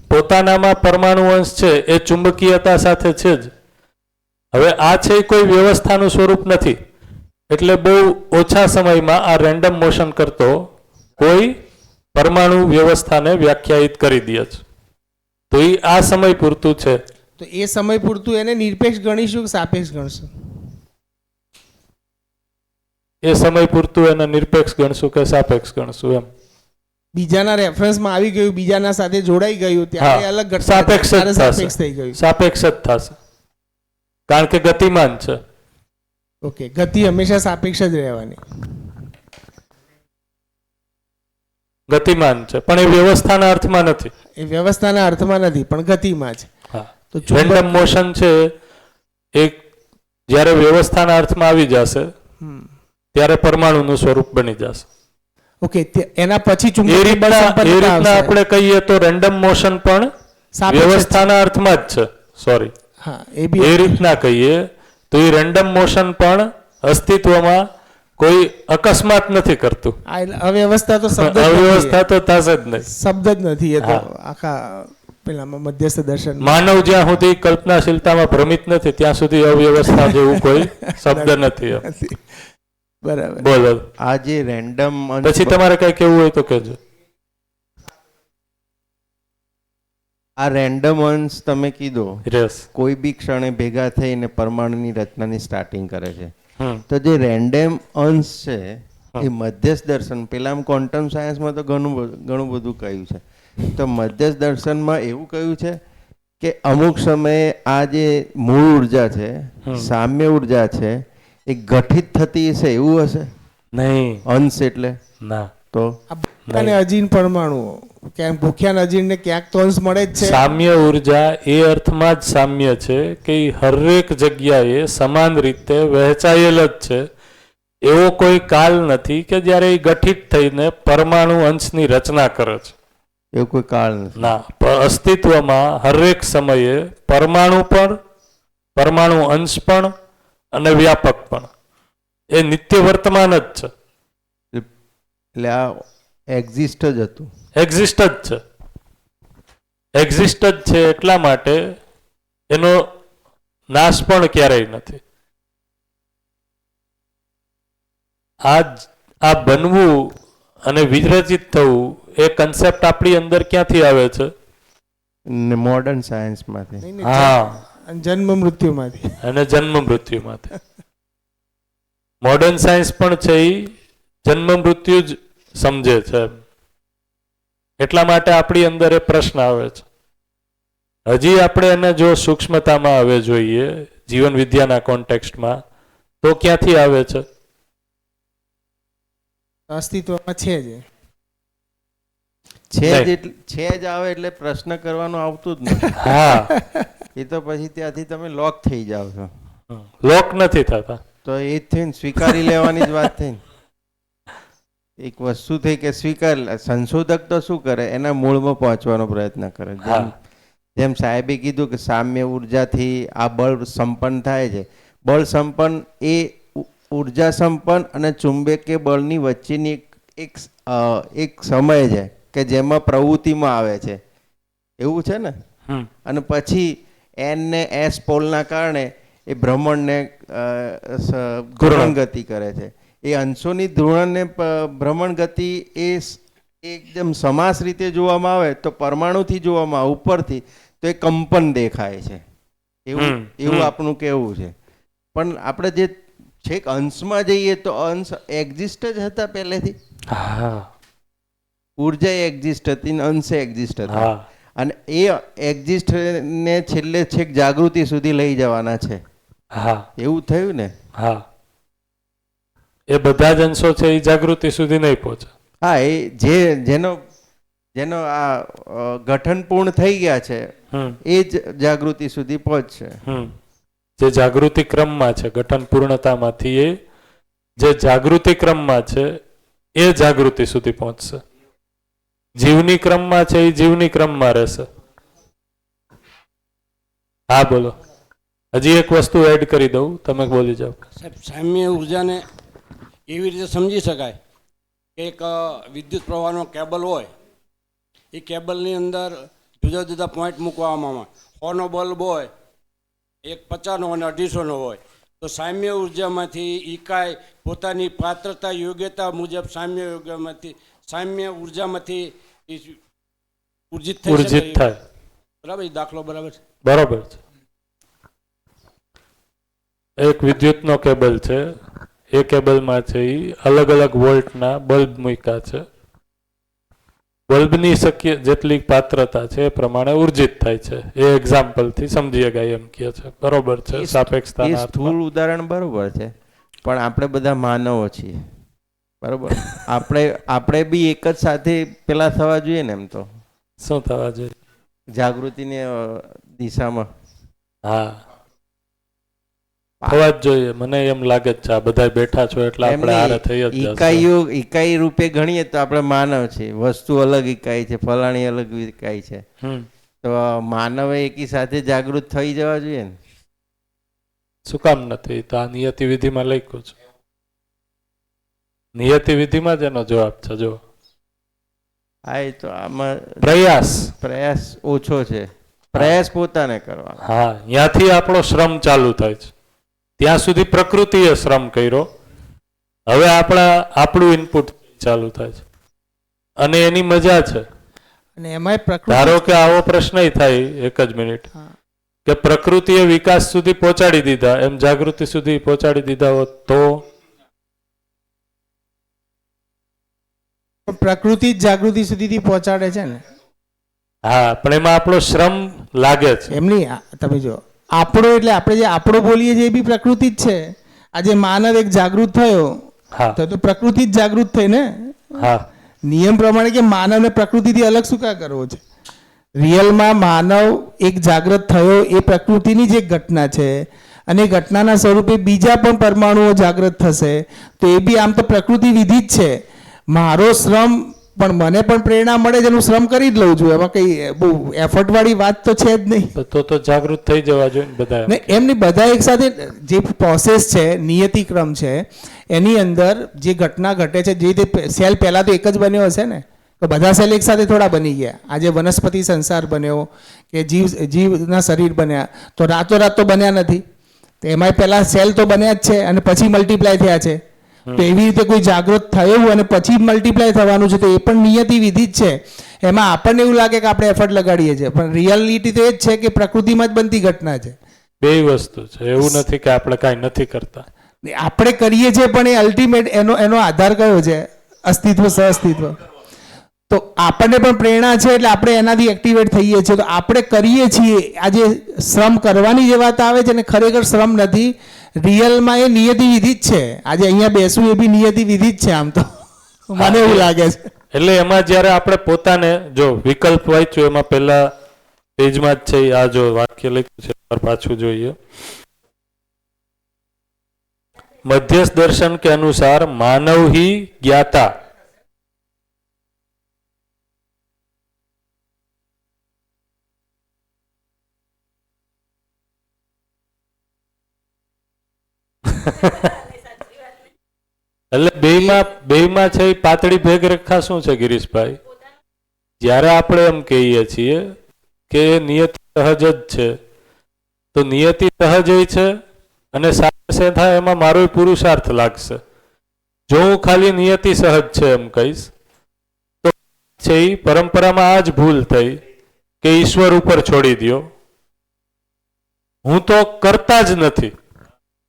પોતાનામાં પરમાણુ અંશ છે એ ચુંબકીયતા સાથે છે જ. હવે આ છે એ કોઈ વ્યવસ્થાનું સ્વરૂપ નથી, એટલે બહુ ઓછા સમયમાં આ રેન્ડમ મોશન કરતો કોઈ પરમાણુ વ્યવસ્થાને વ્યાખ્યાયિત કરી દે છે. તો એ આ સમય પૂરતું છે. તો એ સમય પૂરતું એને નિરપેક્ષ ગણીશું કે સાપેક્ષ ગણશું? એ સમય પૂરતું એને નિરપેક્ષ ગણશું કે સાપેક્ષ ગણશું એમ. બીજાના રેફરન્સમાં આવી ગયું, બીજાના સાથે જોડાઈ ગયું, ત્યારે હા, અલગ ઘટના છે, સાપેક્ષ જ ત્યારે થશે. સાપેક્ષ થઈ ગયું. સાપેક્ષ જ થશે, કારણ કે ગતિમાન છે. ઓકે, ગતિ હંમેશા સાપેક્ષ જ રહેવાની. ગતિમાન છે પણ એ વ્યવસ્થાના અર્થમાં નથી. એ વ્યવસ્થાના અર્થમાં નથી પણ ગતિમાં જ. હા, તો રેન્ડમ મોશન છે એ જ્યારે વ્યવસ્થાના અર્થમાં આવી જશે હમ. ત્યારે પરમાણુનું સ્વરૂપ બની જશે. ઓકે, એના પછી એ ચુંબકીય બળ રીતના સંપન્નતા આવશે. આપણે કહીએ તો રેન્ડમ મોશન પણ સાપેક્ષ જ છે. વ્યવસ્થાના અર્થમાં જ છે. સોરી, હા, એ બી એ રીતના કહીએ તો એ રેન્ડમ મોશન પણ અસ્તિત્વમાં કોઈ અકસ્માત નથી કરતું. આ એટલે અવ્યવસ્થા તો શબ્દ જ નથી. અવ્યવસ્થા તો થશે જ નહીં. શબ્દ જ નથી એ તો. હા. આખા પેલામાં મધ્યસ્થ દર્શન. માનવ જ્યાં સુધી કલ્પનાશીલતામાં ભ્રમિત નથી ત્યાં સુધી અવ્યવસ્થા જેવું કોઈ શબ્દ નથી એમ. બરાબર. બોલો, આ જે રેન્ડમ પછી તમારે કઈ કેવું હોય તો કહેજો. આ રેન્ડમ અંશ તમે કીધો, યસ. કોઈ બી ક્ષણે ભેગા થઈને પરમાણુની રચનાની સ્ટાર્ટિંગ કરે છે. હમ તો જે રેન્ડમ અંશ છે હા. એ મધ્યસ્થ દર્શન, પેલા ક્વોન્ટમ સાયન્સમાં તો ઘણું બધું કહ્યું છે. તો મધ્યસ્થ દર્શનમાં એવું કહ્યું છે કે અમુક સમયે આ જે મૂળ ઉર્જા છે, સામ્ય ઉર્જા છે, એ ગઠિત થતી હશે, એવું હશે? નહીં, અંશ એટલે ના. તો અને અજીન પરમાણુઓ ક્યાંક ભૂખ્યા અજીનને ક્યાંક તો અંશ મળે જ છે. સામ્ય ઉર્જા એ અર્થમાં જ સામ્ય છે કે ઈ હરેક જગ્યાએ સમાન રીતે વહેંચાયેલ જ છે. એવો કોઈ કાલ નથી કે જ્યારે એ ગઠિત થઈને પરમાણુ અંશની રચના કરે છે. એવું કોઈ કાળ નથી. ના, અસ્તિત્વમાં હરેક સમયે પરમાણુ પણ, પરમાણુ અંશ પણ અને વ્યાપક પણ એ નિત્ય વર્તમાન જ છે. એટલે આ એક્ઝિસ્ટ જ હતું. એક્ઝિસ્ટ જ છે. એક્ઝિસ્ટ જ છે એટલા માટે એનો નાશ પણ ક્યારેય નથી. આ બનવું અને વિરચિત થવું એ કન્સેપ્ટ આપણી અંદર ક્યાંથી આવે છે? મોડર્ન સાયન્સમાંથી. નહીં, હા, અને જન્મ મૃત્યુમાંથી. અને જન્મ મૃત્યુમાંથી. મોડર્ન સાયન્સ પણ છે એ જન્મ મૃત્યુ જ સમજે છે. એટલા માટે આપણી અંદર એ પ્રશ્ન આવે છે. હજી આપણે એને જો સૂક્ષ્મતામાં આવે જોઈએ જીવન વિદ્યાના કોન્ટેક્સ્ટમાં, તો ક્યાંથી આવે છે? અસ્તિત્વમાં છે જ. છે જ આવે એટલે પ્રશ્ન કરવાનું આવતું જ નથી. હા, એ તો પછી ત્યાંથી તમે લોક થઈ જાઓ છો. લોક નથી થતા. તો તો એ જ થઈને સ્વીકારી લેવાની જ વાત થઈ ને. એક વસ્તુ થઈ કે સંશોધક તો શું કરે, એના મૂળમાં પહોંચવાનો પ્રયત્ન કરે. જેમ સાહેબે કીધું કે સામ્ય ઉર્જાથી આ બળ સંપન્ન થાય છે. બળ સંપન્ન એ ઉર્જા સંપન્ન અને ચુંબકીય બળની વચ્ચેની એક સમય છે કે જેમાં પ્રવૃત્તિમાં આવે છે, એવું છે ને. અને પછી એન ને એસ પોલના કારણે એ બ્રહ્માંડને ઘૂર્ણન ગતિ કરે છે. એ અંશોની ધ્રુવણ ને ભ્રમણ ગતિ એ એકદમ સમાસ રીતે જોવામાં આવે તો પરમાણુથી જોવામાં આવે ઉપરથી તો એ કંપન દેખાય છે, એવું આપણું કહેવું છે. પણ આપણે જે છેક અંશમાં જઈએ તો અંશ એક્ઝિસ્ટ જ હતા પહેલેથી. ઉર્જા એક્ઝિસ્ટ હતી ને અંશે એક્ઝિસ્ટ હતા, અને એ એક્ઝિસ્ટ ને છેલ્લે છેક જાગૃતિ સુધી લઈ જવાના છે. એવું થયું ને. એ બધા જ અંશો છે એ જાગૃતિ સુધી નહીં પહોંચે. એ જેનો આ ગઠન પૂર્ણ થઈ ગયા છે એ જ જાગૃતિ સુધી પહોંચશે. જે જાગૃતિ ક્રમમાં છે, ગઠન પૂર્ણતામાંથી એ જે જાગૃતિ ક્રમમાં છે એ જાગૃતિ સુધી પહોંચશે. જીવની ક્રમમાં છે એ જીવની ક્રમમાં રહેશે. હા બોલો. હજી એક વસ્તુ એડ કરી દઉં, તમે બોલી જાઓ. સાહેબ, સામ્ય ઉર્જાને એવી રીતે સમજી શકાય કે એક વિદ્યુત પ્રવાહનો કેબલ હોય, એ કેબલની અંદર જુદા જુદા પોઈન્ટ મૂકવામાં આવે. 100નો બલ્બ હોય, એક 50નો અને 250નો હોય, તો સામ્ય ઉર્જામાંથી ઇકાઈ પોતાની પાત્રતા યોગ્યતા મુજબ સામ્ય ઉર્જામાંથી ઉર્જિત થાય. બરાબર, એ દાખલો બરાબર છે? બરાબર છે. એક વિદ્યુતનો કેબલ છે, એ કેબલમાં છે એ અલગ અલગ વોલ્ટના બલ્બ મૂક્યા છે. બલ્બની શક્ય જેટલી પાત્રતા છે એ પ્રમાણે ઉર્જિત થાય છે. એ એક્ઝામ્પલથી સમજી શકાય એમ કહે છે. બરોબર છે, સાપેક્ષતાના સ્થૂળ ઉદાહરણ બરોબર છે, પણ આપણે બધા માનવો છીએ, બરોબર. આપણે બી એક જ સાથે પેલા થવા જોઈએ ને. એમ તો શું થવા જોઈએ? જાગૃતિની દિશામાં થવા જ જોઈએ. મને એમ લાગે છે આ બધા બેઠા છો એટલે આપણે હારે થઈ જ ઇકાઈ રૂપે ગણીએ તો આપણે માનવ છે. વસ્તુ અલગ ઇકાઈ છે, ફલાણી અલગ ઇકાઈ છે, તો માનવે એકી સાથે જાગૃત થઈ જવા જોઈએ ને. શું કામ નથી? તો આ નિયતિ વિધિમાં લખ્યું છે. નિયતિ વિધિમાં જ એનો જવાબ છે. જો હા, એ તો આમાં પ્રયાસ ઓછો છે. પ્રયાસ પોતાને કરવાનો. ત્યાંથી આપણો શ્રમ ચાલુ થાય છે. ત્યાં સુધી પ્રકૃતિએ શ્રમ કર્યો, હવે આપણું ઇનપુટ ચાલુ થાય છે અને એની મજા છે. અને એમાંય પ્રકૃતિ, ધારો કે આવો પ્રશ્ન થાય, એક જ મિનિટ, કે પ્રકૃતિએ વિકાસ સુધી પહોંચાડી દીધા, એમ જાગૃતિ સુધી પહોંચાડી દીધા હોત તો પ્રકૃતિ જ જાગૃતિ સુધી પહોંચાડે છે ને. પણ એમાં આપણો શ્રમ લાગે છે. એમની તમે જો આપણો એટલે આપણે જે આપણો બોલીએ છીએ એ બી પ્રકૃતિ જ છે. આજે માનવ એક જાગૃત થયો તો પ્રકૃતિ જ જાગૃત થઈ ને. નિયમ પ્રમાણે કે માનવને પ્રકૃતિથી અલગ શું કા કરવો છે? રિયલમાં માનવ એક જાગૃત થયો એ પ્રકૃતિની જ એક ઘટના છે, અને ઘટનાના સ્વરૂપે બીજા પણ પરમાણુઓ જાગૃત થશે, તો એ બી આમ તો પ્રકૃતિ વિધિ જ છે. મારો શ્રમ પણ મને પણ પ્રેરણા મળે છે, હું શ્રમ કરી જ લઉં છું. એમાં કઈ બહુ એફર્ટ વાળી વાત તો છે જ નહીં. તો જાગૃત થઈ જવા જોઈએ બધા. એમની બધા એક સાથે જે પ્રોસેસ છે, નિયતિક્રમ છે, એની અંદર જે ઘટના ઘટે છે, જે રીતે સેલ પહેલા તો એક જ બન્યો હશે ને, તો બધા સેલ એક સાથે થોડા બની ગયા. આજે વનસ્પતિ સંસાર બન્યો કે જીવના શરીર બન્યા, તો રાતોરાત તો બન્યા નથી. તો એમાં પહેલા સેલ તો બન્યા જ છે અને પછી મલ્ટીપ્લાય થયા છે. તો એવી રીતે કોઈ જાગૃત થયું અને પછી મલ્ટીપ્લાય થવાનું છે, તો એ પણ નિયતિ વિધિ જ છે. એમાં આપણને એવું લાગે કે આપણે એફર્ટ લગાડીએ છીએ, પણ રિયાલિટી તો એ જ છે કે પ્રકૃતિમાં જ બનતી ઘટના છે. બે વસ્તુ છે, એવું નથી કે આપણે કાંઈ નથી કરતા. આપણે કરીએ છીએ, પણ એ અલ્ટિમેટ એનો આધાર કયો છે? અસ્તિત્વ, સહઅસ્તિત્વ. તો આપણને પણ પ્રેરણા છે એટલે આપણે એનાથી એક્ટિવેટ થઈએ છીએ. તો આપણે કરીએ છીએ, આજે શ્રમ કરવાની જે વાત આવે છે ને, ખરેખર શ્રમ નથી. રિયલમાં એ નિયતિ વિધિ જ છે. આજે અહીંયા બેસવું એ બી નિયતિ વિધિ જ છે આમ તો, મને એવું લાગે છે. એટલે એમાં જ્યારે આપણે પોતાને જો વિકલ્પ વાંચ્યું, એમાં પહેલા પેજમાં જ છે આ જો વાક્ય લખ્યું છે, પાછું જોઈએ. मध्यस्थ दर्शन के अनुसार मानव ही ज्ञाता એટલે બેયમાં છે એ પાતળી ભેગ રેખા શું છે ગિરીશભાઈ? જ્યારે આપણે એમ કહીએ છીએ કે નિયતિ સહજ જ છે, તો નિયતિ સહજ છે અને સાથે સાથે એમાં મારો પુરુષાર્થ લાગશે. જો હું ખાલી નિયતિ સહજ છે એમ કહીશ તો છે એ પરંપરામાં આ જ ભૂલ થઈ કે ઈશ્વર ઉપર છોડી દ્યો. હું તો કરતા જ નથી,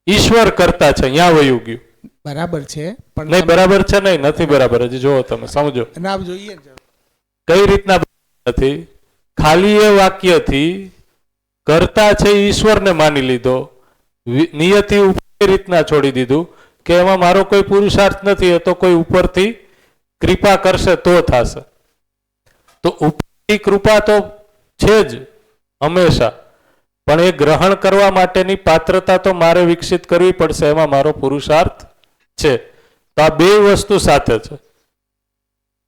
ઈશ્વર કરતા છે, અહીંયા વયું ગયું. બરાબર છે, પણ નહીં બરાબર છે, નહીં નથી બરાબર. હજી જો તમે સમજો ના જોઈએ કઈ રીતના નથી. ખાલી એ વાક્યથી કરતા છે ઈશ્વરને માની લીધો, નિયતિ ઉપર રીતના છોડી દીધું કે એમાં મારો કોઈ પુરુષાર્થ નથી, એ તો કોઈ ઉપરથી કૃપા કરશે તો થશે. તો ઉપરની કૃપા તો છે જ હંમેશા, પણ એ ગ્રહણ કરવા માટેની પાત્રતા તો મારે વિકસિત કરવી પડશે, એમાં મારો પુરુષાર્થ છે. તો આ બે વસ્તુ સાથે છે.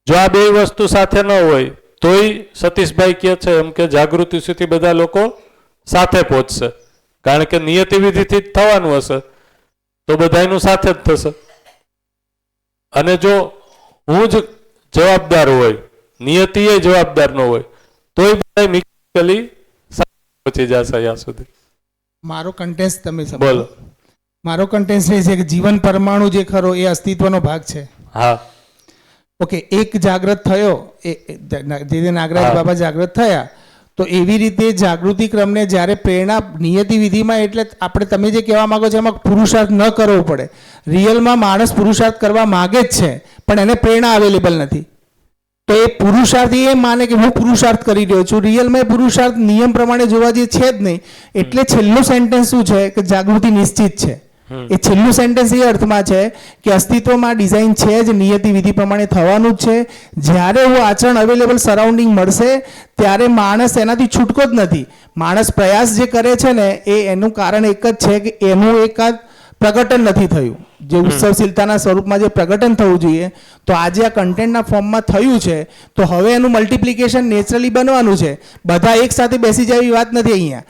જો આ બે વસ્તુ સાથે ન હોય તોય સતીશભાઈ કહે છે એમ કે જાગૃતિ સુધી બધા લોકો સાથે પહોંચશે, કારણ કે નિયતિ વિધિથી જ થવાનું હશે તો બધાનું સાથે જ થશે. અને જો હું જ જવાબદાર હોય, નિયતિ એ જવાબદાર ન હોય, તોય બધા મિકેનિકલી પહોંચી જશે અહીંયા સુધી. મારો કન્ટેન્સ તમે સમજો. બોલો. મારો કન્ટેન્સ એ છે કે જીવન પરમાણુ જે ખરો એ અસ્તિત્વનો ભાગ છે. હા, ઓકે, એક જાગૃત થયો, જે નાગરાજ હા. બાબા જાગૃત થયા, તો એવી રીતે જાગૃતિ ક્રમને જ્યારે પ્રેરણા નિયતિ વિધિમાં, એટલે આપણે તમે જે કહેવા માંગો છો એમાં પુરુષાર્થ ન કરવો પડે. રિયલમાં માણસ પુરુષાર્થ કરવા માગે જ છે, પણ એને પ્રેરણા અવેલેબલ નથી. તો એ પુરુષાર્થ એ માને કે હું પુરુષાર્થ કરી રહ્યો છું, રિયલમાં એ પુરુષાર્થ નિયમ પ્રમાણે જોવા જે છે જ નહીં. એટલે છેલ્લું સેન્ટેન્સ શું છે કે જાગૃતિ નિશ્ચિત છે. એ છેલ્લું સેન્ટેન્સ એ અર્થમાં છે કે અસ્તિત્વમાં ડિઝાઇન છે જ, નિયતિ વિધિ પ્રમાણે થવાનું જ છે. જ્યારે એવું આચરણ અવેલેબલ સરાઉન્ડિંગ મળશે ત્યારે માણસ એનાથી છૂટકો જ નથી. માણસ પ્રયાસ જે કરે છે ને એનું કારણ એક જ છે કે એનું એકાદ પ્રગટન નથી થયું, જે ઉત્સવશીલતાના સ્વરૂપમાં જે પ્રગટન થવું જોઈએ. તો આજે આ કન્ટેન્ટના ફોર્મમાં થયું છે, તો હવે એનું મલ્ટિપ્લિકેશન નેચરલી બનવાનું છે. બધા એક સાથે બેસી જાય એવી વાત નથી અહીંયા.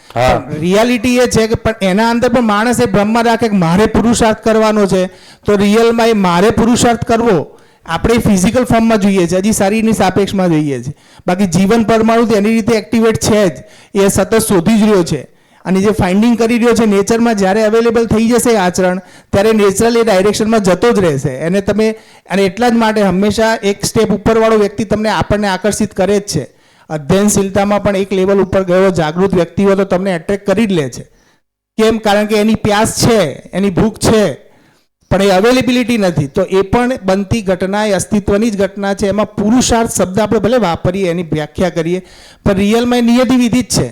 રિયાલિટી એ છે કે પણ એના અંદર પણ માણસ એ ભ્રમમાં રાખે કે મારે પુરુષાર્થ કરવાનો છે, તો રિયલમાં એ મારે પુરુષાર્થ કરવો આપણે ફિઝિકલ ફોર્મમાં જોઈએ છે, હજી શરીરની સાપેક્ષમાં જોઈએ છે. બાકી જીવન પરમાણુ તો એની રીતે એક્ટિવેટ છે જ, એ સતત શોધી જ રહ્યો છે. અને જે ફાઇન્ડિંગ કરી રહ્યો છે નેચરમાં, જ્યારે અવેલેબલ થઈ જશે આચરણ, ત્યારે નેચરલ એ ડાયરેક્શનમાં જતો જ રહેશે. એને તમે, અને એટલા જ માટે હંમેશા એક સ્ટેપ ઉપરવાળો વ્યક્તિ તમને આપણને આકર્ષિત કરે જ છે. અધ્યયનશીલતામાં પણ એક લેવલ ઉપર ગયો જાગૃત વ્યક્તિ હોય તો તમને એટ્રેક્ટ કરી જ લે છે. કેમ? કારણ કે એની પ્યાસ છે, એની ભૂખ છે, પણ એ અવેલેબિલિટી નથી. તો એ પણ બનતી ઘટના એ અસ્તિત્વની જ ઘટના છે. એમાં પુરુષાર્થ શબ્દ આપણે ભલે વાપરીએ, એની વ્યાખ્યા કરીએ, પણ રિયલમાં એ નિયતિ વિધિ જ છે.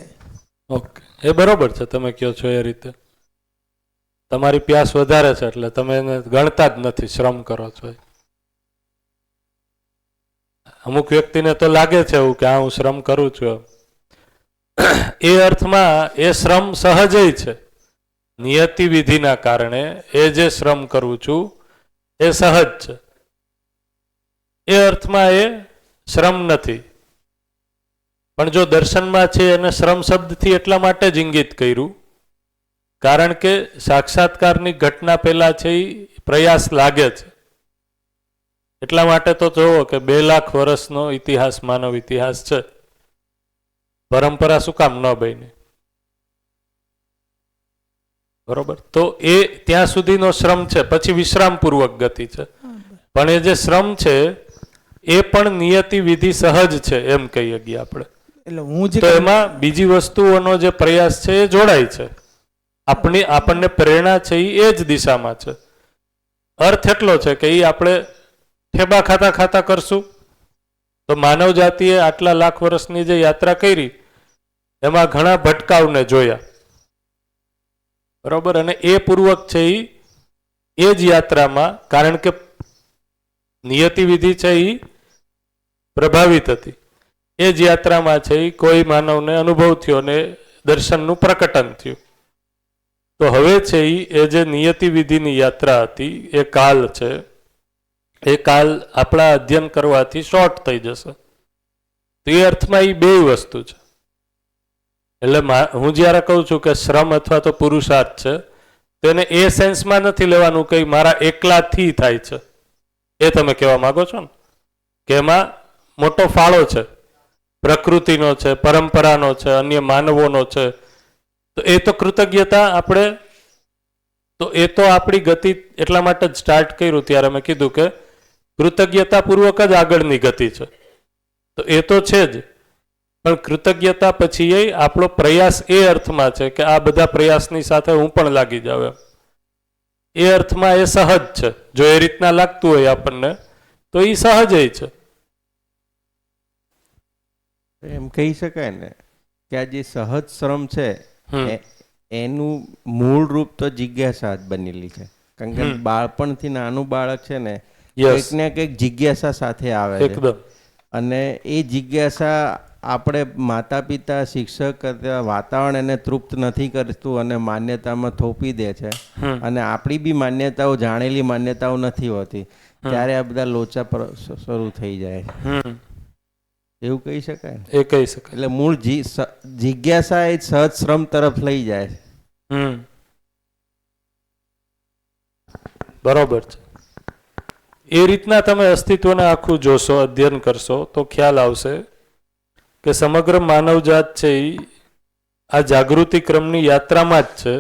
ઓકે, એ બરોબર છે તમે કહો છો એ રીતે. તમારી પ્યાસ વધારે છે એટલે તમે એને ગણતા જ નથી, શ્રમ કરો છો. અમુક વ્યક્તિને તો લાગે છે એવું કે હા હું શ્રમ કરું છું, એ અર્થમાં એ શ્રમ સહજ છે. નિયતિ વિધિના કારણે એ જે શ્રમ કરું છું એ સહજ છે, એ અર્થમાં એ શ્રમ નથી. પણ જો દર્શનમાં છે એને શ્રમ શબ્દથી એટલા માટે જ ઇંગિત કર્યું કારણ કે સાક્ષાત્કારની ઘટના પહેલા છે એ પ્રયાસ લાગે છે. એટલા માટે તો જોવો કે 2 લાખ વર્ષનો ઇતિહાસ, માનવ ઇતિહાસ છે, પરંપરા શું કામ ન બની? બરોબર. તો એ ત્યાં સુધીનો શ્રમ છે, પછી વિશ્રામપૂર્વક ગતિ છે. પણ એ જે શ્રમ છે એ પણ નિયતિ વિધિ સહજ છે એમ કહીએ ગયા આપણે. એટલે હું જે તો એમાં બીજી વસ્તુઓનો જે પ્રયાસ છે એ જોડાય છે. આપણને પ્રેરણા છે એ જ દિશામાં છે. અર્થ એટલો છે કે એ આપણે ઠેબા ખાતા ખાતા કરશું તો માનવ જાતિએ આટલા લાખ વર્ષની જે યાત્રા કરી એમાં ઘણા ભટકાવને જોયા, બરોબર. અને એ પૂર્વક છે એ જ યાત્રામાં, કારણ કે નિયતિ વિધિ છે એ પ્રભાવિત હતી, એ જ યાત્રામાં છે કોઈ માનવને અનુભવ થયો ને દર્શનનું પ્રકટન થયું. તો હવે છે એ જે નિયતિ વિધિની યાત્રા હતી એ કાલ છે, એ કાલ આપણા અધ્યયન કરવાથી શોર્ટ થઈ જશે. તો એ અર્થમાં એ બે વસ્તુ છે. એટલે હું જ્યારે કહું છું કે શ્રમ અથવા તો પુરુષાર્થ છે, તેને એ સેન્સમાં નથી લેવાનું કે મારા એકલાથી થાય છે, એ તમે કહેવા માંગો છો ને, કે એમાં મોટો ફાળો છે, પ્રકૃતિનો છે, પરંપરાનો છે, અન્ય માનવોનો છે. તો એ તો કૃતજ્ઞતા આપણે, તો એ તો આપણી ગતિ એટલા માટે જ સ્ટાર્ટ કર્યું ત્યારે મેં કીધું કે કૃતજ્ઞતાપૂર્વક જ આગળની ગતિ છે. તો એ તો છે જ, પણ કૃતજ્ઞતા પછી એ આપણો પ્રયાસ એ અર્થમાં છે કે આ બધા પ્રયાસની સાથે હું પણ લાગી જાઉં એમ. એ અર્થમાં એ સહજ છે. જો એ રીતના લાગતું હોય આપણને તો એ સહજ છે. એમ કહી શકાય ને કે આ જે સહજ શ્રમ છે એનું મૂળ રૂપ તો જિજ્ઞાસા જ બનેલી છે. કારણ કે બાળપણથી નાનું બાળક છે ને, કંઈક ને કંઈક જિજ્ઞાસા સાથે આવે છે. એકદમ. અને એ જિજ્ઞાસા આપણે માતા પિતા શિક્ષક કરતા વાતાવરણ એને તૃપ્ત નથી કરતું અને માન્યતામાં થોપી દે છે. અને આપણી બી માન્યતાઓ જાણેલી માન્યતાઓ નથી હોતી, ત્યારે આ બધા લોચા શરૂ થઈ જાય છે. એવું કહી શકાય ને? એ કહી શકાય. એટલે મૂળ જિજ્ઞાસા એ સહજ શ્રમ તરફ લઈ જાય છે. બરોબર છે. એ રીતના તમે અસ્તિત્વને આખું જોશો, અધ્યયન કરશો તો ખ્યાલ આવશે કે સમગ્ર માનવજાત છે એ આ જાગૃતિ ક્રમની યાત્રામાં જ છે.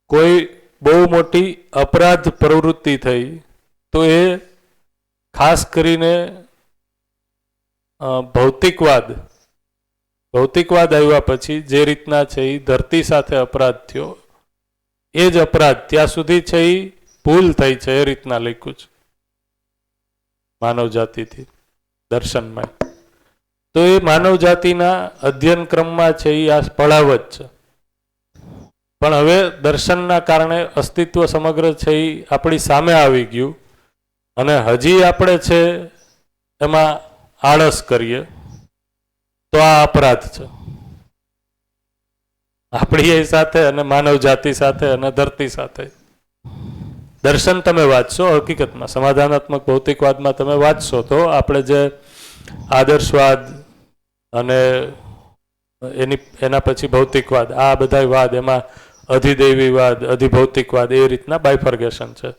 કોઈ બહુ મોટી અપરાધ પ્રવૃત્તિ થઈ તો એ ખાસ કરીને ભૌતિકવાદ આવ્યા પછી જે રીતના છે એ ધરતી સાથે અપરાધ થયો, એ જ અપરાધ ત્યાં સુધી છે એ ભૂલ થઈ છે, એ રીતના લખ્યું છે માનવ જાતિથી દર્શનમાં. તો એ માનવ જાતિના અધ્યયન ક્રમમાં છે એ આ પડાવ જ છે. પણ હવે દર્શનના કારણે અસ્તિત્વ સમગ્ર છે એ આપણી સામે આવી ગયું અને હજી આપણે છે એમાં આળસ કરીએ તો આ અપરાધ છે આપણી સાથે અને માનવ જાતિ સાથે અને ધરતી સાથે. દર્શન તમે વાંચશો, હકીકતમાં સમાધાનાત્મક ભૌતિકવાદમાં તમે વાંચશો તો આપણે જે આદર્શવાદ અને એના પછી ભૌતિકવાદ, આ બધા વાદ, એમાં અધિદૈવીવાદ, અધિભૌતિકવાદ, એ રીતના બાયફર્ગેશન છે.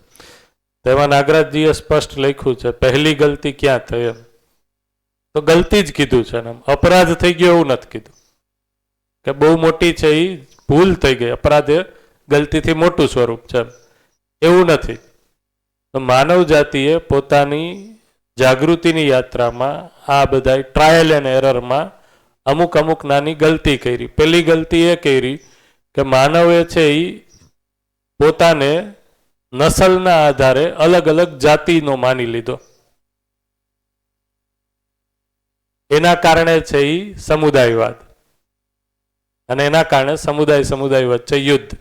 તેમાં નાગરાજજીએ સ્પષ્ટ લખ્યું છે પહેલી ગલતી ક્યાં થઈ એમ. તો ગલતી જ કીધું છે ને, અપરાધ થઈ ગયો એવું નથી કીધું કે બહુ મોટી છે એ ભૂલ થઈ ગઈ. અપરાધ એ ગલતીથી મોટું સ્વરૂપ છે એવું નથી. તો માનવ જાતિએ પોતાની જાગૃતિની યાત્રામાં આ બધા ટ્રાયલ એન્ડ એરરમાં અમુક નાની ગલતી કરી. પહેલી ગલતી એ કરી કે માનવે છે એ પોતાને નસલના આધારે અલગ અલગ જાતિનો માની લીધો. એના કારણે છે એ સમુદાયવાદ, અને એના કારણે સમુદાય વચ્ચે યુદ્ધ.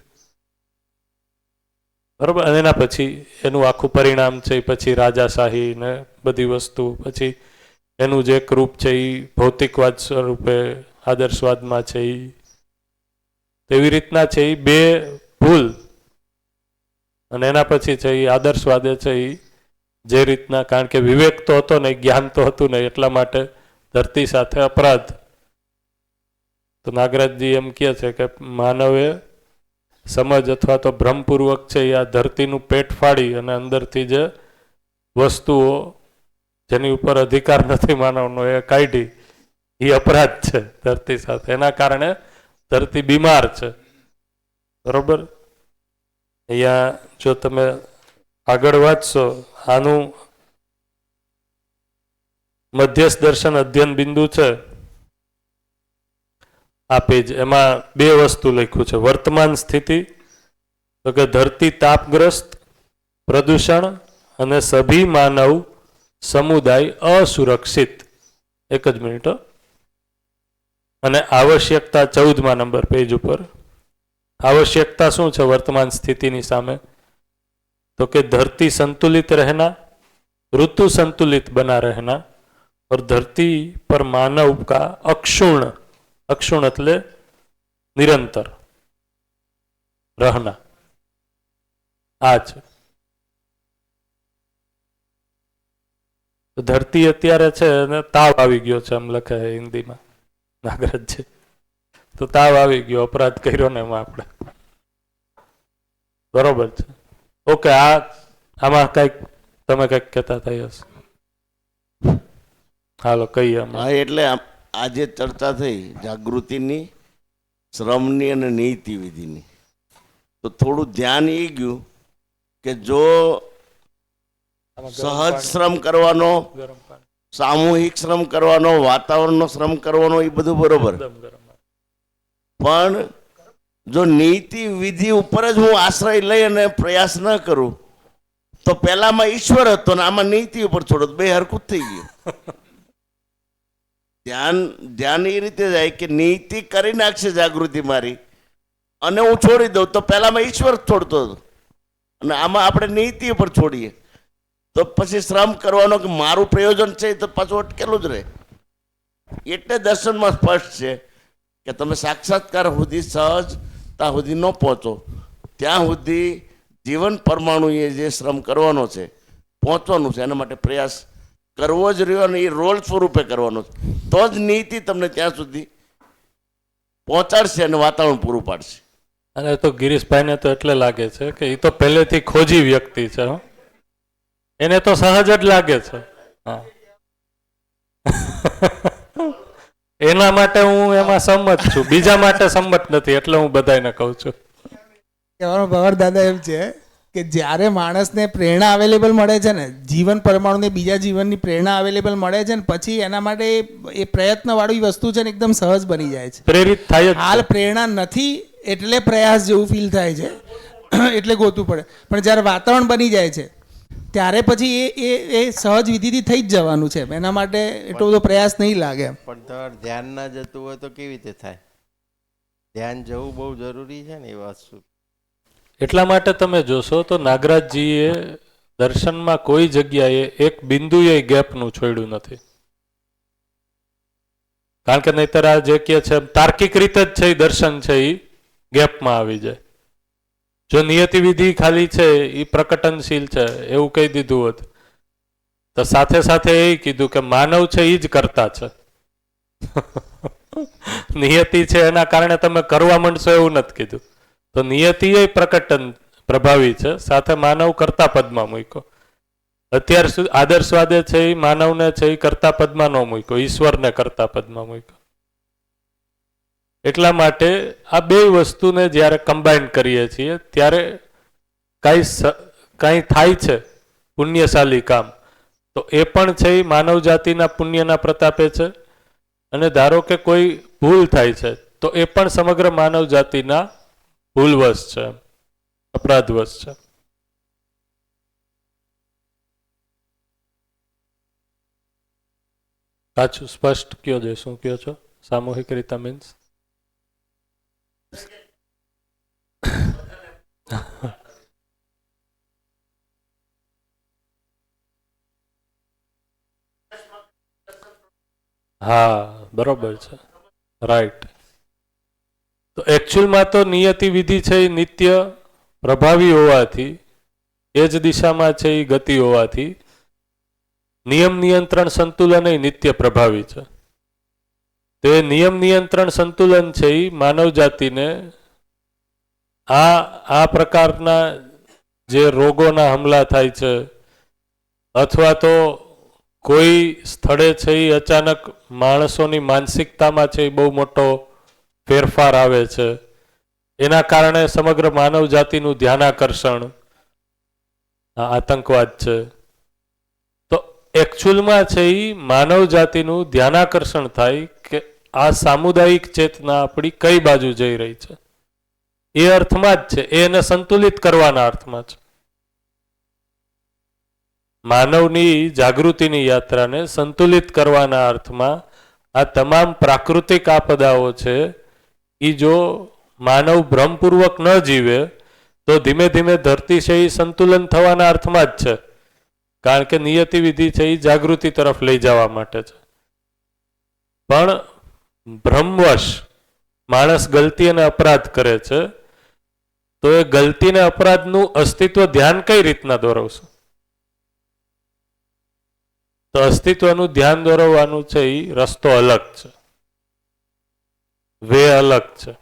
બરોબર. અને એના પછી એનું આખું પરિણામ છે પછી રાજાશાહી ને બધી વસ્તુ, પછી એનું જે એક રૂપ છે એ ભૌતિકવાદ સ્વરૂપે આદર્શવાદમાં છે એ. એવી રીતના છે એ બે ભૂલ, અને એના પછી છે એ આદર્શવાદે છે એ જે રીતના, કારણ કે વિવેક તો હતો ને, જ્ઞાન તો હતું ને, એટલા માટે ધરતી સાથે અપરાધ. તો નાગરાજજી એમ કહે છે કે માનવે સમજ અથવા તો ભ્રમપૂર્વક છે એ આ ધરતીનું પેટ ફાડી અને અંદરથી જે વસ્તુઓ જેની ઉપર અધિકાર નથી માનવનો એ કાઢી, એ અપરાધ છે ધરતી સાથે. એના કારણે ધરતી બીમાર છે. બરોબર. અહીંયા જો તમે આગળ વાંચશો, આનું મધ્યસ્થ દર્શન અધ્યયન બિંદુ છે આ પેજ, એમાં બે વસ્તુ લખ્યું છે. વર્તમાન સ્થિતિ, તો કે ધરતી તાપગ્રસ્ત, પ્રદૂષણ અને સભી માનવ સમુદાય અસુરક્ષિત. એક જ મિનિટ. અને આવશ્યકતા 14મા નંબર પેજ ઉપર. आवश्यकता શું છે વર્તમાન સ્થિતિની સામે? तो कि धरती संतुलित रहना, ऋतु संतुलित बना रहना और धरती पर मानव का अक्षुण्ण, अक्षुण्ण એટલે નિરંતર, रहना આ છે. તો ધરતી અત્યારે છે અને તાવ આવી ગયો છે એમ લખે છે હિન્દીમાં નાગરાજજી. તો તાવ આવી ગયો, અપરાધ કર્યો ને એમાં આપણે. બરોબર છે. ઓકે, આમાં કઈક તમે કઈક કહેતા થઈ હશે. હાલો કહીએ અમે. હા, એટલે આજે ચર્ચા થઈ જાગૃતિની, શ્રમની અને નીતિ વિધિની, તો થોડું ધ્યાન એ ગયું કે જો સહજ શ્રમ કરવાનો, ગરમ પાણી. સામૂહિક શ્રમ કરવાનો, વાતાવરણનો શ્રમ કરવાનો એ બધું બરોબર, એકદમ ગરમ. પણ જો નીતિ વિધિ ઉપર જ હું આશ્રય લઈ અને પ્રયાસ ન કરું તો પહેલામાં ઈશ્વર હતો ને આમાં નીતિ ઉપર છોડો, બે હરકું જ થઈ ગયું. ધ્યાન એ રીતે જાય કે નીતિ કરી નાખશે જાગૃતિ મારી અને હું છોડી દઉં તો પહેલામાં ઈશ્વર છોડતો હતો અને આમાં આપણે નીતિ ઉપર છોડીએ તો પછી શ્રમ કરવાનો કે મારું પ્રયોજન છે તો પાછું અટકેલું જ રહે. એટલે દર્શનમાં સ્પષ્ટ છે કે તમે સાક્ષાત્કાર સુધી, સહજતા સુધી ન પહોંચો ત્યાં સુધી જીવન પરમાણુએ જે શ્રમ કરવાનો છે, પહોંચવાનું છે, એના માટે પ્રયાસ કરવો જ રહ્યો અને એ રોલ સ્વરૂપે કરવાનો છે. તો જ નીતિ તમને ત્યાં સુધી પહોંચાડશે અને વાતાવરણ પૂરું પાડશે. અને તો ગિરીશભાઈને તો એટલે લાગે છે કે એ તો પહેલેથી ખોજી વ્યક્તિ છે હો. એને તો સહજ જ લાગે છે. હા. એના માટે હું એમાં સંમત છું, બીજા માટે સંમત નથી, એટલે હું બધાને કહું છું. કહેવાનો ભાવાર્થ દાદા એમ છે કે જ્યારે માણસને પ્રેરણા અવેલેબલ મળે છે ને, જીવન પરમાણુને બીજા જીવનની પ્રેરણા અવેલેબલ મળે છે ને, પછી એના માટે એ પ્રયત્નવાળી વસ્તુ છે ને એકદમ સહજ બની જાય છે. પ્રેરિત થાય જ હાલ છે. પ્રેરણા નથી એટલે પ્રયાસ જેવું ફીલ થાય છે, એટલે ગોતવું પડે. પણ જ્યારે વાતાવરણ બની જાય છે ત્યારે પછી એ સહજ વિધિથી થઈ જ જવાનું છે. એના માટે એટલો બધો પ્રયાસ નહીં લાગે. પણ તમારે ધ્યાન ના જતું હોય તો કેવી રીતે થાય? ધ્યાન જવું બહુ જરૂરી છે ને એ વસ્તુ. એટલા માટે તમે જોશો તો નાગરાજજીએ દર્શનમાં કોઈ જગ્યાએ એક બિંદુએ ગેપનું છોડ્યું નથી. કારણ કે નહીતર આ જે કે છે તાર્કિક રીતે જ છે એ દર્શન છે એ ગેપમાં આવી જાય. જો નિયતિ વિધિ ખાલી છે એ પ્રકટનશીલ છે એવું કહી દીધું હોત તો સાથે સાથે એ કીધું કે માનવ છે એ જ કરતા છે. નિયતિ છે એના કારણે તમે કરવા માંડશો એવું નથી કીધું. તો નિયતિ એ પ્રકટન પ્રભાવી છે, સાથે માનવ કરતા પદમાં મૂક્યો. અત્યાર સુધી આદર્શવાદે છે એ માનવને છે એ કરતા પદમાં ન મૂક્યો, ઈશ્વરને કરતા પદમાં મૂક્યો. એટલા માટે આ બે વસ્તુને જ્યારે કમ્બાઈન કરીએ છીએ ત્યારે કાંઈ થાય છે પુણ્યશાલી કામ, તો એ પણ છે એ માનવ જાતિના પુણ્યના પ્રતાપે છે. અને ધારો કે કોઈ ભૂલ થાય છે તો એ પણ સમગ્ર માનવ જાતિના ભૂલવશ છે, અપરાધવશ છે. સાચું સ્પષ્ટ કયો છે, શું કયો છો? સામૂહિક રીતે મીન્સ હા બરોબર છે, રાઈટ. તો એકચ્યુઅલમાં તો નિયતિ વિધિ છે એ નિત્ય પ્રભાવી હોવાથી, એ જ દિશામાં છે એ ગતિ હોવાથી નિયમ નિયંત્રણ સંતુલન એ નિત્ય પ્રભાવી છે. તે નિયમ નિયંત્રણ સંતુલન છે એ માનવ જાતિને આ પ્રકારના જે રોગોના હમલા થાય છે અથવા તો કોઈ સ્થળે છે એ અચાનક માણસોની માનસિકતામાં છે એ બહુ મોટો ફેરફાર આવે છે, એના કારણે સમગ્ર માનવ જાતિનું ધ્યાનાકર્ષણ આતંકવાદ છે. તો એકચ્યુઅલમાં છે એ માનવ જાતિનું ધ્યાનાકર્ષણ થાય કે આ સામુદાયિક ચેતના આપણી કઈ બાજુ જઈ રહી છે, એ અર્થમાં જ છે, એને સંતુલિત કરવાના અર્થમાં છે. માનવની જાગૃતિની યાત્રાને સંતુલિત કરવાના અર્થમાં આ તમામ પ્રાકૃતિક આપદાઓ છે એ જો માનવ ભ્રમપૂર્વક ન જીવે તો ધીમે ધીમે ધરતી છે એ સંતુલન થવાના અર્થમાં જ છે. કારણ કે નિયતિ વિધિ છે એ જાગૃતિ તરફ લઈ જવા માટે છે. પણ ભ્રમવશ માણસ ગલતી અને અપરાધ કરે છે તો એ ગલતી ને અપરાધનું અસ્તિત્વ ધ્યાન કઈ રીતના દોરવશું? તો અસ્તિત્વનું ધ્યાન દોરવવાનું છે એ રસ્તો અલગ છે, વે અલગ છે.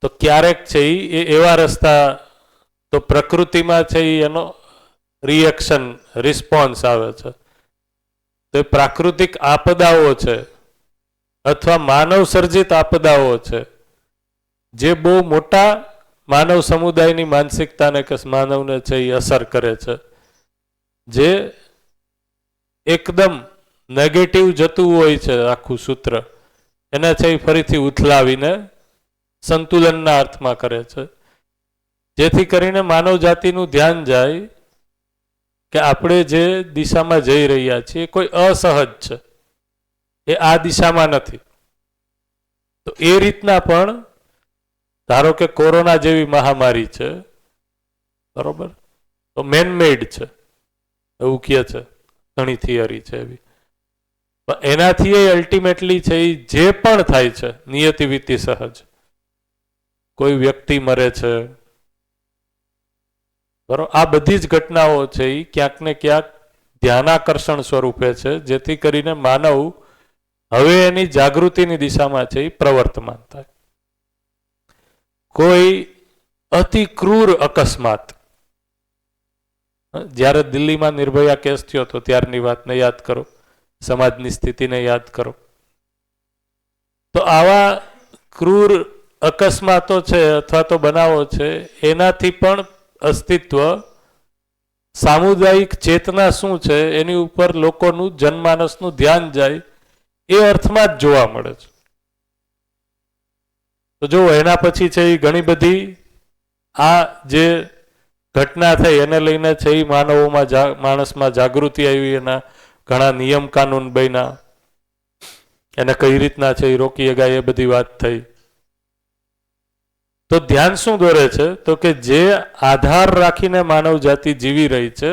તો ક્યારેક છે એ એવા રસ્તા, તો પ્રકૃતિમાં છે એનો રિએક્શન રિસ્પોન્સ આવે છે. તો એ પ્રાકૃતિક આપદાઓ છે અથવા માનવ સર્જિત આપદાઓ છે જે બહુ મોટા માનવ સમુદાયની માનસિકતાને કે માનવને છે એ અસર કરે છે, જે એકદમ નેગેટિવ જતું હોય છે આખું સૂત્ર, એને છે એ ફરીથી ઉથલાવીને સંતુલનના અર્થમાં કરે છે, જેથી કરીને માનવ જાતિનું ધ્યાન જાય કે આપણે જે દિશામાં જઈ રહ્યા છીએ કોઈ અસહજ છે, એ આ દિશામાં નથી. તો એ રીતના પણ ધારો કે કોરોના જેવી મહામારી છે, બરોબર, તો મેનમેડ છે એવું કહે છે, ઘણી થિયરી છે એવી. પણ એનાથી એ અલ્ટિમેટલી છે એ જે પણ થાય છે નિયતિ વિધિ સહજ. કોઈ વ્યક્તિ મરે છે, બરોબર, આ બધી જ ઘટનાઓ છે એ ક્યાંક ને ક્યાંક ધ્યાનાકર્ષણ સ્વરૂપે છે, જેથી કરીને માનવ હવે એની જાગૃતિની દિશામાં છે એ પ્રવર્તમાન થાય. કોઈ અતિ ક્રૂર અકસ્માત, જ્યારે દિલ્હીમાં નિર્ભયા કેસ થયો હતો ત્યારની વાતને યાદ કરો, સમાજની સ્થિતિને યાદ કરો. તો આવા ક્રૂર અકસ્માતો છે અથવા તો બનાવો છે, એનાથી પણ અસ્તિત્વ, સામુદાયિક ચેતના શું છે એની ઉપર લોકોનું જનમાનસનું ધ્યાન જાય એ અર્થમાં જ જોવા મળે છે. તો જો એના પછી છે એ ઘણી બધી આ જે ઘટના થઈ એને લઈને છે એ માણસમાં જાગૃતિ આવી, એના ઘણા નિયમ કાનૂન બન્યા, એને કઈ રીતના છે એ રોકી શકાય એ બધી વાત થઈ. તો ધ્યાન શું દોરે છે? તો કે જે આધાર રાખીને માનવ જાતિ જીવી રહી છે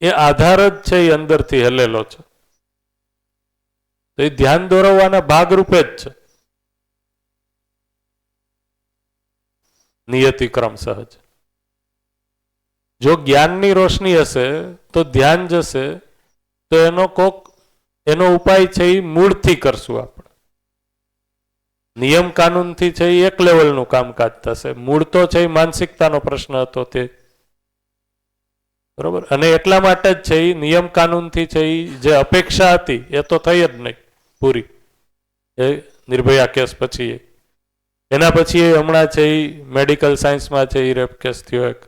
એ આધાર જ છે એ અંદરથી હલેલો છે. તો એ ધ્યાન દોરવવાના ભાગરૂપે જ છે નિયતિક્રમ સહજ. જો જ્ઞાનની રોશની હશે તો ધ્યાન જશે, તો એનો ઉપાય છે એ મૂળથી કરશું આપણે. નિયમ કાનૂનથી છે એ એક લેવલનું કામકાજ થશે, મૂળ તો છે એ માનસિકતાનો પ્રશ્ન હતો તે, બરોબર. અને એટલા માટે જ છે એ નિયમ કાનૂનથી છે એ જે અપેક્ષા હતી એ તો થઈ જ નહીં પૂરી, એ નિર્ભયા કેસ પછી. એના પછી હમણાં છે એ મેડિકલ સાયન્સમાં છે એ રેપ કેસ થયો એક,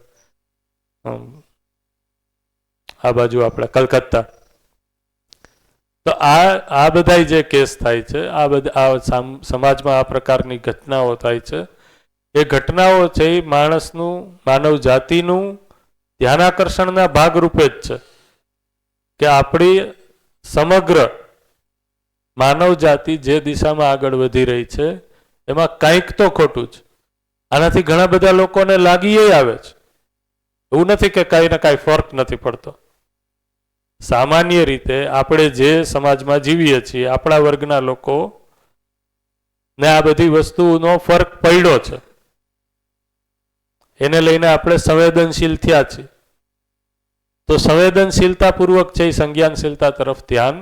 આ બાજુ આપણે કલકત્તા. તો આ બધા જે કેસ થાય છે, આ બધા સમાજમાં આ પ્રકારની ઘટનાઓ થાય છે, એ ઘટનાઓ છે એ માણસનું, માનવ જાતિનું ધ્યાનાકર્ષણના ભાગરૂપે જ છે કે આપણી સમગ્ર માનવ જાતિ જે દિશામાં આગળ વધી રહી છે એમાં કંઈક તો ખોટું છે. આનાથી ઘણા બધા લોકોને લાગી આવે છે, એવું નથી કે કાંઈ ને કાંઈ ફર્ક નથી પડતો. સામાન્ય રીતે આપણે જે સમાજમાં જીવીએ છીએ આપણા વર્ગના લોકો ને આ બધી વસ્તુનો ફરક પડ્યો છે, એને લઈને આપણે સંવેદનશીલ થયા છીએ. તો સંવેદનશીલતાપૂર્વક છે એ સંજ્ઞાનશીલતા તરફ ધ્યાન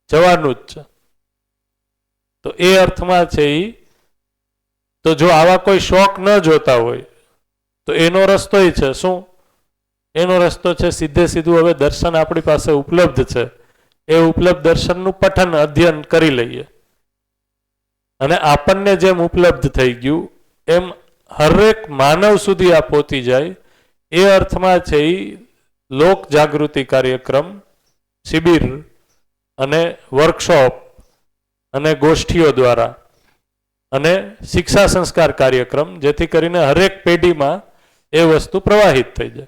જવાનું જ છે. તો એ અર્થમાં છે એ, તો જો આવા કોઈ શોખ ન જોતા હોય તો એનો રસ્તો એ છે શું? એનો રસ્તો છે સીધે સીધું હવે દર્શન આપણી પાસે ઉપલબ્ધ છે, એ ઉપલબ્ધ દર્શનનું પઠન અધ્યયન કરી લઈએ, અને આપણને જેમ ઉપલબ્ધ થઈ ગયું એમ હરેક માનવ સુધી આ પહોંચી જાય. એ અર્થમાં છે એ લોક જાગૃતિ કાર્યક્રમ, શિબિર અને વર્કશોપ અને ગોષ્ઠીઓ દ્વારા અને શિક્ષા સંસ્કાર કાર્યક્રમ, જેથી કરીને હરેક પેઢીમાં એ વસ્તુ પ્રવાહિત થઈ જાય.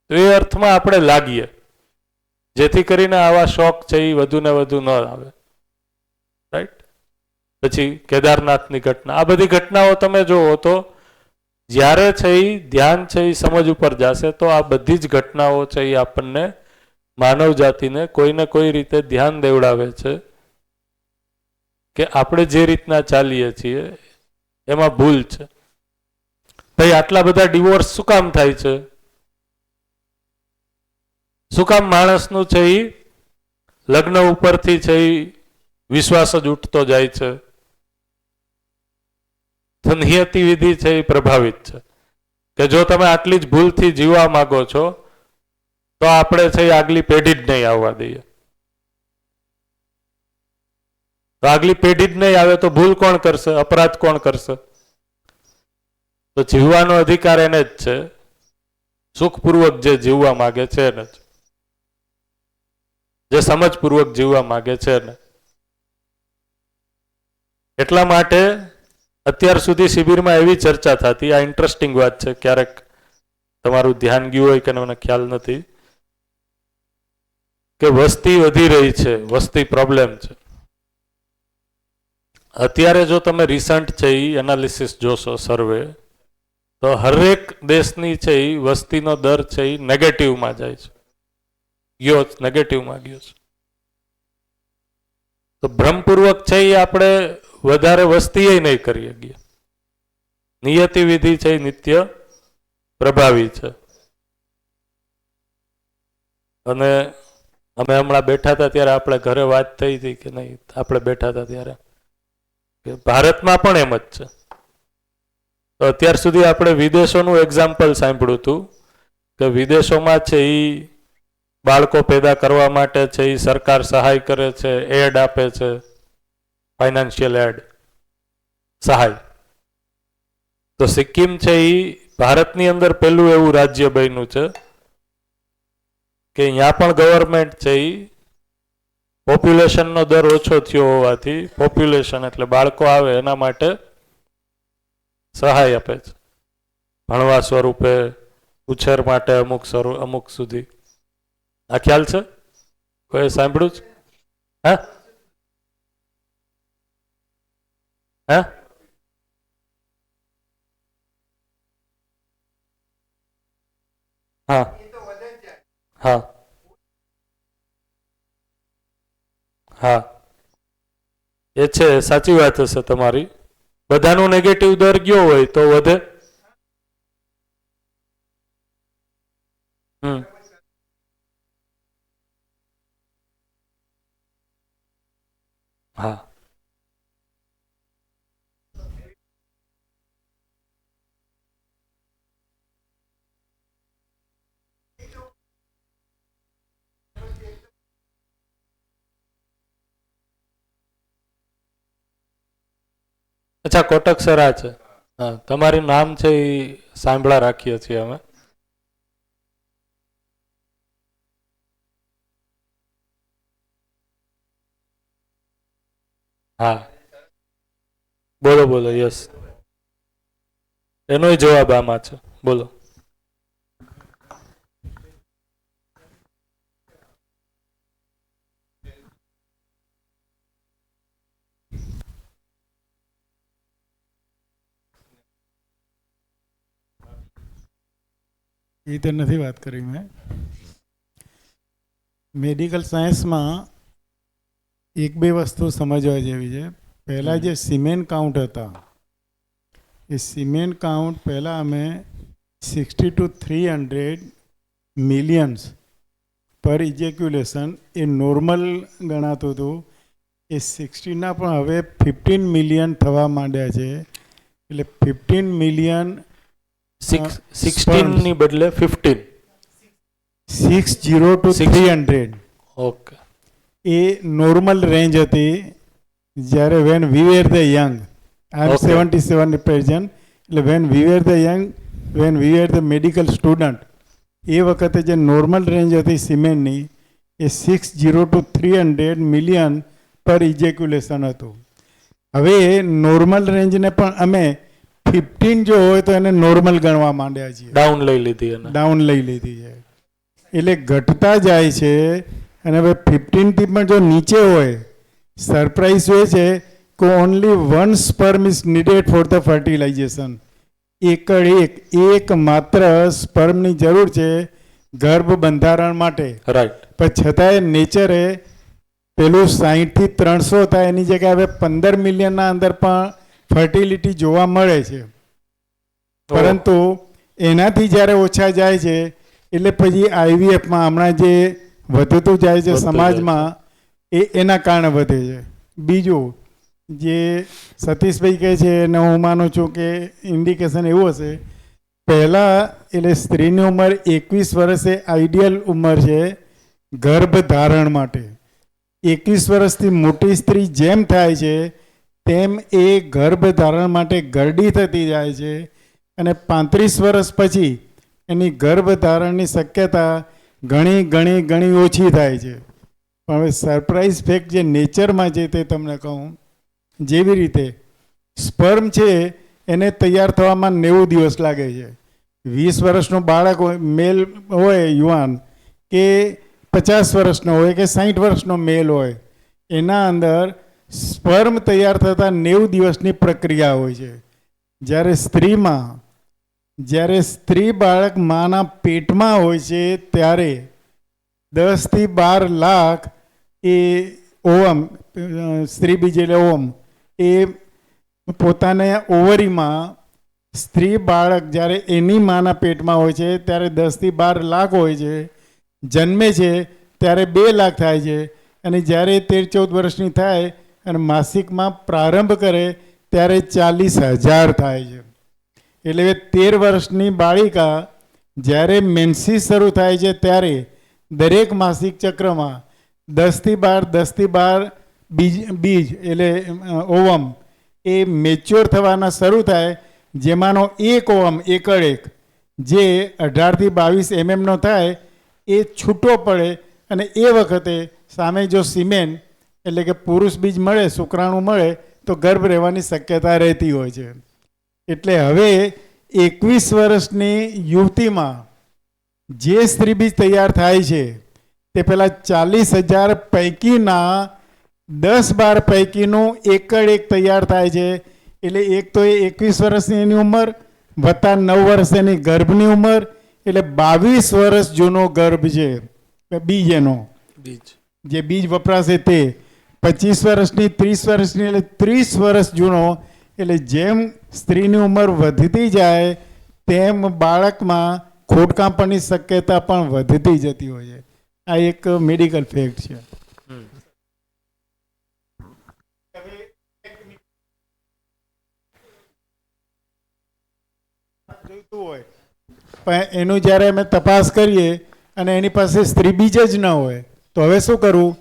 તો એ અર્થમાં આપણે લાગીએ, જેથી કરીને આવા શોખ છે એ વધુ ને વધુ ન આવે. રાઈટ. પછી કેદારનાથની ઘટના, આ બધી ઘટનાઓ તમે જુઓ તો જ્યારે છે એ ધ્યાન છે એ સમજ ઉપર જશે તો આ બધી જ ઘટનાઓ છે એ આપણને, માનવ જાતિને કોઈને કોઈ રીતે ધ્યાન દેવડાવે છે કે આપણે જે રીતના ચાલીએ છીએ એમાં ભૂલ છે. ભાઈ આટલા બધા ડિવોર્સ શું કામ થાય છે? શું કામ માણસનું છે એ લગ્ન ઉપરથી છે એ વિશ્વાસ જ ઉઠતો જાય છે? તો નિયતિ વિધિ છે એ પ્રભાવિત છે કે જો તમે આટલી જ ભૂલથી જીવવા માંગો છો તો આપણે છે એ આગલી પેઢી જ નહીં આવવા દઈએ. તો આગલી પેઢી જ નહીં આવે તો ભૂલ કોણ કરશે? અપરાધ કોણ કરશે? તો જીવવાનો અધિકાર એને જ છે, સુખપૂર્વક જે જીવવા માંગે છે એને જ, જે સમજપૂર્વક જીવવા માંગે છે એને. એટલા માટે અત્યાર સુધી શિબિરમાં એવી ચર્ચા થતી, આ ઇન્ટરેસ્ટિંગ વાત છે, ક્યારેક તમારું ધ્યાન ગયું હોય કે મને ખ્યાલ નથી, કે વસ્તી વધી રહી છે, વસ્તી પ્રોબ્લેમ છે. અત્યારે જો તમે રિસન્ટ છે એ એનાલિસિસ જોશો, સર્વે, તો હરેક દેશની છે એ વસ્તીનો દર છે એ નેગેટિવમાં જાય છે, ગયો નેગેટિવમાં ગયો છે. તો ભ્રમપૂર્વક છે એ આપણે વધારે વસ્તી નહીં કરી શકીએ. નિયતિ વિધિ છે એ નિત્ય પ્રભાવી છે. અને અમે હમણાં બેઠા હતા ત્યારે આપણે ઘરે વાત થઈ હતી કે નહીં, આપણે બેઠા હતા ત્યારે કે ભારતમાં પણ એમ જ છે. તો અત્યાર સુધી આપણે વિદેશોનું એક્ઝામ્પલ સાંભળ્યું હતું કે વિદેશોમાં છે એ બાળકો પેદા કરવા માટે છે એ સરકાર સહાય કરે છે, એડ આપે છે, ફાઇનાન્શિયલ એડ, સહાય. તો સિક્કિમ છે એ ભારતની અંદર પહેલું એવું રાજ્ય બન્યું છે કે અહીંયા પણ ગવર્મેન્ટ છે એ પોપ્યુલેશનનો દર ઓછો થયો હોવાથી, પોપ્યુલેશન એટલે બાળકો આવે એના માટે સહાય આપે છે, ભણવા સ્વરૂપે, ઉછેર માટે અમુક સુધી. આ ખ્યાલ છે? કોઈ સાંભળ્યું છે? હા હા હા હા હા, એ છે, સાચી વાત હશે તમારી. બધાનો નેગેટિવ દર ગયો હોય તો વધે. હા, અચ્છા, કોટક સર આ છે. હા, તમારું નામ છે એ સાંભળા રાખીએ છીએ અમે. હા, બોલો બોલો. યસ, એનો જવાબ આમાં છે. બોલો. એ રીતે નથી વાત કરી મેં. મેડિકલ સાયન્સમાં એક બે વસ્તુ સમજવા જેવી છે. પહેલાં જે સિમેન કાઉન્ટ હતા, એ સિમેન કાઉન્ટ પહેલાં અમે 60 to 300 મિલિયન્સ પર ઇજેક્યુલેશન એ નોર્મલ ગણાતું હતું. એ 60ના પણ હવે 15 મિલિયન થવા માંડ્યા છે. એટલે 15 મિલિયન 16 ની બદલે 15. 60 to 300. ઓકે. એ નોર્મલ રેન્જ હતી જ્યારે when we were the young. I am 77 present. એટલે when we were the young, when we were the medical student, એ વખતે જે નોર્મલ રેન્જ હતી સિમેન્ટની એ 60 to 300 મિલિયન પર ઇજેક્યુલેશન હતું. હવે નોર્મલ રેન્જને પણ અમે 15 જો હોય તો એને નોર્મલ ગણવા માંડ્યા છીએ. ડાઉન લઈ લીધી એને. ડાઉન લઈ લીધી છે. એટલે ઘટતા જાય છે. અને હવે 15 થી પણ જો નીચે હોય, સરપ્રાઈઝ એ છે કે only 1 sperm is needed for the fertilisation. એક માત્ર સ્પર્મની જરૂર છે ગર્ભ બંધારણ માટે. રાઈટ. પણ છતાંય નેચરે પેલું 60 થી 300 થાય એની જગ્યાએ હવે 15 મિલિયનના અંદર પણ ફર્ટિલિટી જોવા મળે છે. પરંતુ એનાથી જ્યારે ઓછા જાય છે એટલે પછી આઈવીએફમાં હમણાં જે વધતું જાય છે વધતું સમાજમાં એના કારણે વધે છે. બીજું જે સતીશભાઈ કહે છે અને હું માનું છું કે ઇન્ડિકેશન એવું હશે, પહેલાં એટલે સ્ત્રીની ઉંમર 21 વર્ષે આઈડિયલ ઉંમર છે ગર્ભ ધારણ માટે. 21 વર્ષથી મોટી સ્ત્રી જેમ થાય છે તેમ એ ગર્ભ ધારણ માટે ગરડી થતી જાય છે અને 35 વર્ષ પછી એની ગર્ભ ધારણની શક્યતા ઘણી ઘણી ઘણી ઓછી થાય છે. પણ હવે સરપ્રાઇઝ ફેક્ટ જે નેચરમાં છે તે તમને કહું, જેવી રીતે સ્પર્મ છે એને તૈયાર થવામાં 90 દિવસ લાગે છે. 20 વર્ષનું બાળક હોય, મેલ હોય યુવાન, કે 50 વર્ષનો હોય કે 60 વર્ષનો મેલ હોય, એના અંદર સ્પર્મ તૈયાર થતાં 90 દિવસની પ્રક્રિયા હોય છે. જ્યારે સ્ત્રી બાળક માના પેટમાં હોય છે ત્યારે 10 થી 12 લાખ એ ઓવમ, સ્ત્રી બીજ એટલે ઓવમ, એ પોતાને ઓવરીમાં સ્ત્રી બાળક જ્યારે એની માના પેટમાં હોય છે ત્યારે 10 થી 12 લાખ હોય છે. જન્મે છે ત્યારે 2 લાખ થાય છે અને જ્યારે 13-14 વર્ષની થાય અને માસિકમાં પ્રારંભ કરે ત્યારે 40,000 થાય છે. એટલે 13 વર્ષની બાળિકા જ્યારે મેન્સીસ શરૂ થાય છે ત્યારે દરેક માસિક ચક્રમાં 10 થી 12 બીજ એટલે ઓવમ એ મેચ્યોર થવાના શરૂ થાય, જેમાંનો એક ઓવમ એકડ જે 18 થી 22 mm થાય એ છૂટો પડે અને એ વખતે સામે જો સિમેન એટલે કે પુરુષ બીજ મળે, શુક્રાણુ મળે તો ગર્ભ રહેવાની શક્યતા રહેતી હોય છે. એટલે હવે 21 વર્ષની યુવતીમાં જે સ્ત્રી બીજ તૈયાર થાય છે તે પેલા 40,000 પૈકીના 10-12 પૈકીનું એકડ એક તૈયાર થાય છે. એટલે એક તો એ 21 વર્ષની એની ઉંમર વત્તા 9 વર્ષ એની ગર્ભની ઉંમર, એટલે 22 વર્ષ જૂનો ગર્ભ છે બીજ એનો, જે બીજ વપરાશે તે 25 વર્ષની 30 વર્ષની એટલે 30 વર્ષ જૂનો. એટલે જેમ સ્ત્રીની ઉંમર વધતી જાય તેમ બાળકમાં ખોડકાં પડવાની શક્યતા પણ વધતી જતી હોય છે. આ એક મેડિકલ ફેક્ટ છે. જોઈતું હોય પણ એનું જ્યારે અમે તપાસ કરીએ અને એની પાસે સ્ત્રી બીજ જ ન હોય તો હવે શું કરવું?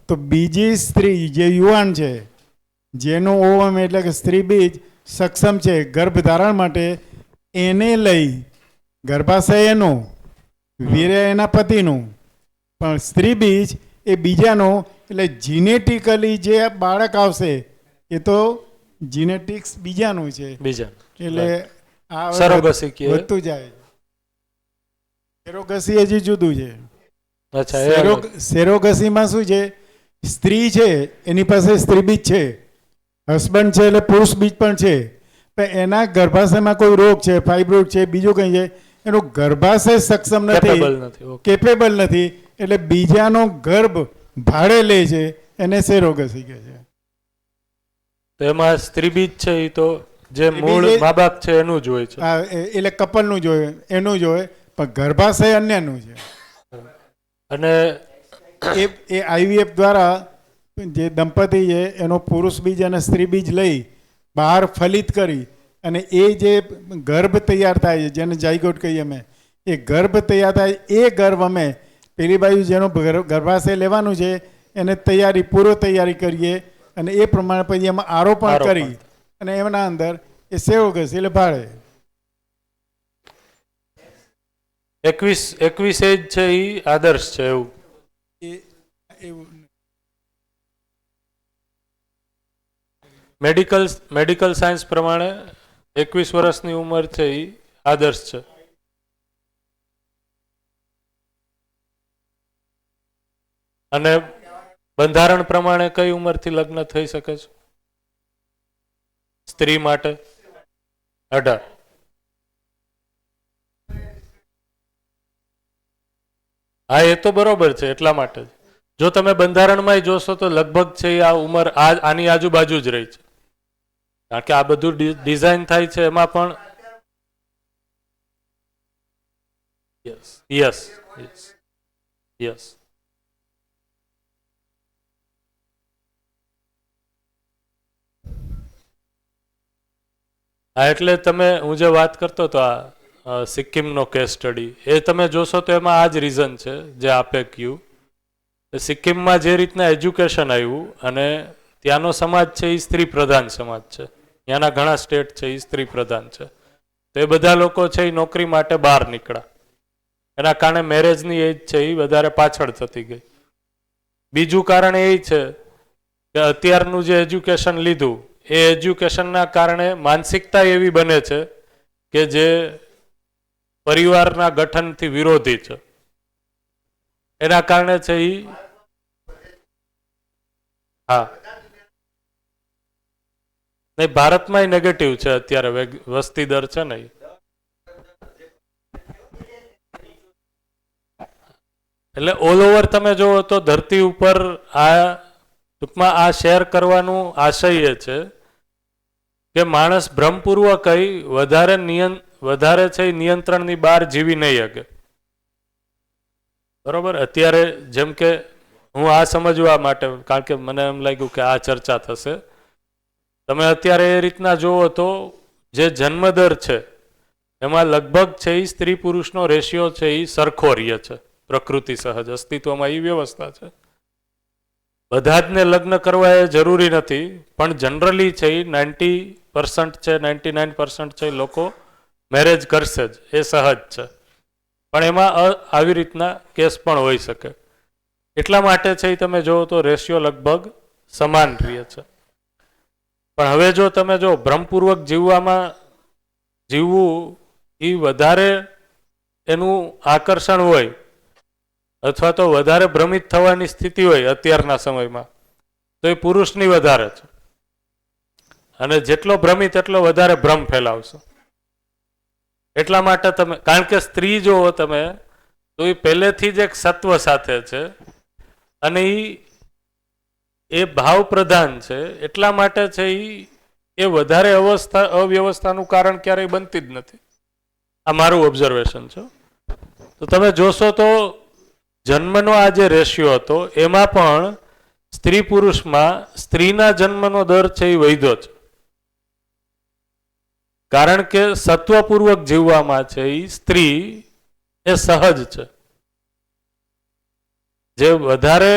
તો બીજી સ્ત્રી જે યુવાન છે જેનું ઓવમ એટલે કે સ્ત્રી બીજ સક્ષમ છે ગર્ભધારણ માટે, એને લઈ ગર્ભાશય એનું, વીર્ય એના પતિનું, પણ સ્ત્રી બીજ એ બીજાનું, એટલે જીનેટિકલી જે બાળક આવશે એ તો જીનેટિક્સ બીજાનું છે. એટલે આ સરોગસી વધતું જાય. સેરોગસી હજી જુદું છે. સેરોગસીમાં શું છે, સ્ત્રી છે એની પાસે સ્ત્રી બીજ છે, હસબન્ડ છે એટલે પુરુષ બીજ પણ છે, પણ એના ગર્ભાશયમાં કોઈ રોગ છે, ફાઇબ્રોઇડ છે, બીજું કંઈ છે, એનો ગર્ભાશય સક્ષમ નથી, કેપેબલ નથી, એટલે બીજાનો ગર્ભ ભાડે લે છે, એને સેરોગસી કહે છે. એમાં સ્ત્રી બીજ છે એ તો જે મૂળ મા બાપ છે એનું જ હોય છે. હા, એટલે કપલનું જ હોય, એનું જ હોય, પણ ગર્ભાશય અન્યનું છે. અને એ આઈવીએફ દ્વારા જે દંપતી છે એનો પુરુષ બીજ અને સ્ત્રી બીજ લઈ બહાર ફલિત કરી અને એ જે ગર્ભ તૈયાર થાય છે, જેને જાયગોટ કહીએ અમે, એ ગર્ભ તૈયાર થાય એ ગર્ભ અમે પેલી બાજુ જેનો ગર્ભાશય લેવાનું છે એને પૂર્વ તૈયારી કરીએ અને એ પ્રમાણે પછી એમાં આરોપણ કરી અને એમના અંદર એ સેરોગસી એટલે ભાડે. 21 એજ છે એ આદર્શ છે એવું મેડિકલ સાયન્સ પ્રમાણે 21 વર્ષની ઉંમર છે એ આદર્શ છે. અને બંધારણ પ્રમાણે કઈ ઉંમરથી લગ્ન થઈ શકે છે સ્ત્રી માટે? 18. હા, એ તો બરોબર છે. એટલા માટે જ જો તમે બંધારણમાં જોશો તો લગભગ છે આ ઉંમર આની આજુબાજુ જ રહી છે, કારણ કે આ બધું ડિઝાઇન થાય છે એમાં પણ યસ યસ યસ યસ. હા, એટલે તમે હું જે વાત કરતો હતો આ સિક્કિમનો કેસ સ્ટડી, એ તમે જોશો તો એમાં આ જ રીઝન છે જે આપે કહ્યું. સિક્કિમમાં જે રીતના એજ્યુકેશન આવ્યું અને ત્યાંનો સમાજ છે એ સ્ત્રી પ્રધાન સમાજ છે, ત્યાંના ઘણા સ્ટેટ છે એ સ્ત્રી પ્રધાન છે, તો એ બધા લોકો છે એ નોકરી માટે બહાર નીકળ્યા, એના કારણે મેરેજની એજ છે એ વધારે પાછળ થતી ગઈ. બીજું કારણ એ છે કે અત્યારનું જે એજ્યુકેશન લીધું એ એજ્યુકેશનના કારણે માનસિકતા એવી બને છે કે જે પરિવારના ગઠનથી વિરોધી છે, એના કારણે છે એ હા નહીં, ભારતમાં નેગેટિવ છે અત્યારે વસ્તી દર છે ને. એટલે ઓલ ઓવર તમે જુઓ તો ધરતી ઉપર આ ટૂંકમાં આ શેર કરવાનું આશય એ છે કે માણસ ભ્રમપૂર્વક વધારે છે નિયંત્રણની બહાર જીવી નહીં શકે. બરોબર. અત્યારે જેમ કે હું આ સમજવા માટે, કારણ કે મને એમ લાગ્યું કે આ ચર્ચા થશે, તમે અત્યારે એ રીતના જુઓ તો જે જન્મદર છે એમાં લગભગ છે એ સ્ત્રી પુરુષનો રેશિયો છે એ સરખો રહે છે. પ્રકૃતિ સહજ અસ્તિત્વમાં એ વ્યવસ્થા છે. બધા જ ને લગ્ન કરવા એ જરૂરી નથી, પણ જનરલી છે એ 90% છે, 99% છે લોકો મેરેજ કરશે જ, એ સહજ છે. પણ એમાં આવી રીતના કેસ પણ હોઈ શકે. એટલા માટે છે એ તમે જુઓ તો રેશિયો લગભગ સમાન રહે છે. પણ હવે જો તમે જો ભ્રમપૂર્વક જીવવું એ વધારે એનું આકર્ષણ હોય અથવા તો વધારે ભ્રમિત થવાની સ્થિતિ હોય અત્યારના સમયમાં, તો એ પુરુષની વધારે છે. અને જેટલો ભ્રમિત એટલો વધારે ભ્રમ ફેલાવશે. એટલા માટે તમે, કારણ કે સ્ત્રી જુઓ તમે તો એ પહેલેથી જ એક સત્વ સાથે છે અને એ ભાવ પ્રધાન છે, એટલા માટે છે એ વધારે અવ્યવસ્થાનું કારણ ક્યારેય બનતી જ નથી. આ મારું ઓબ્ઝર્વેશન છે. તો તમે જોશો તો જન્મનો આ જે રેશિયો હતો એમાં પણ સ્ત્રી પુરુષમાં સ્ત્રીના જન્મનો દર છે એ વધ્યો છે, કારણ કે સત્વપૂર્વક જીવવામાં છે એ સ્ત્રી એ સહજ છે. જે વધારે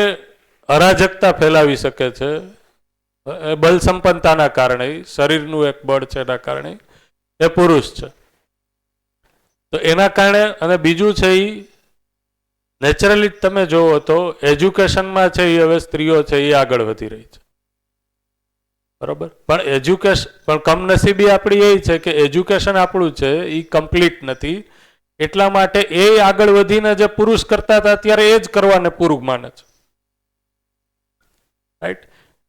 અરાજકતા ફેલાવી શકે છે બળ સંપન્નતાના કારણે, શરીરનું એક બળ છે એના કારણે, એ પુરુષ છે. તો એના કારણે, અને બીજું છે એ નેચરલી તમે જોવો તો એજ્યુકેશનમાં છે એ હવે સ્ત્રીઓ છે એ આગળ વધી રહી છે. બરોબર. પણ પણ કમનસીબી આપણી એ છે કે એજ્યુકેશન આપણું છે એ કમ્પ્લીટ નથી, એટલા માટે એ આગળ વધીને જે પુરુષ કરતા હતા અત્યારે એ જ કરવાને પૂરું માને છે. રાઈટ.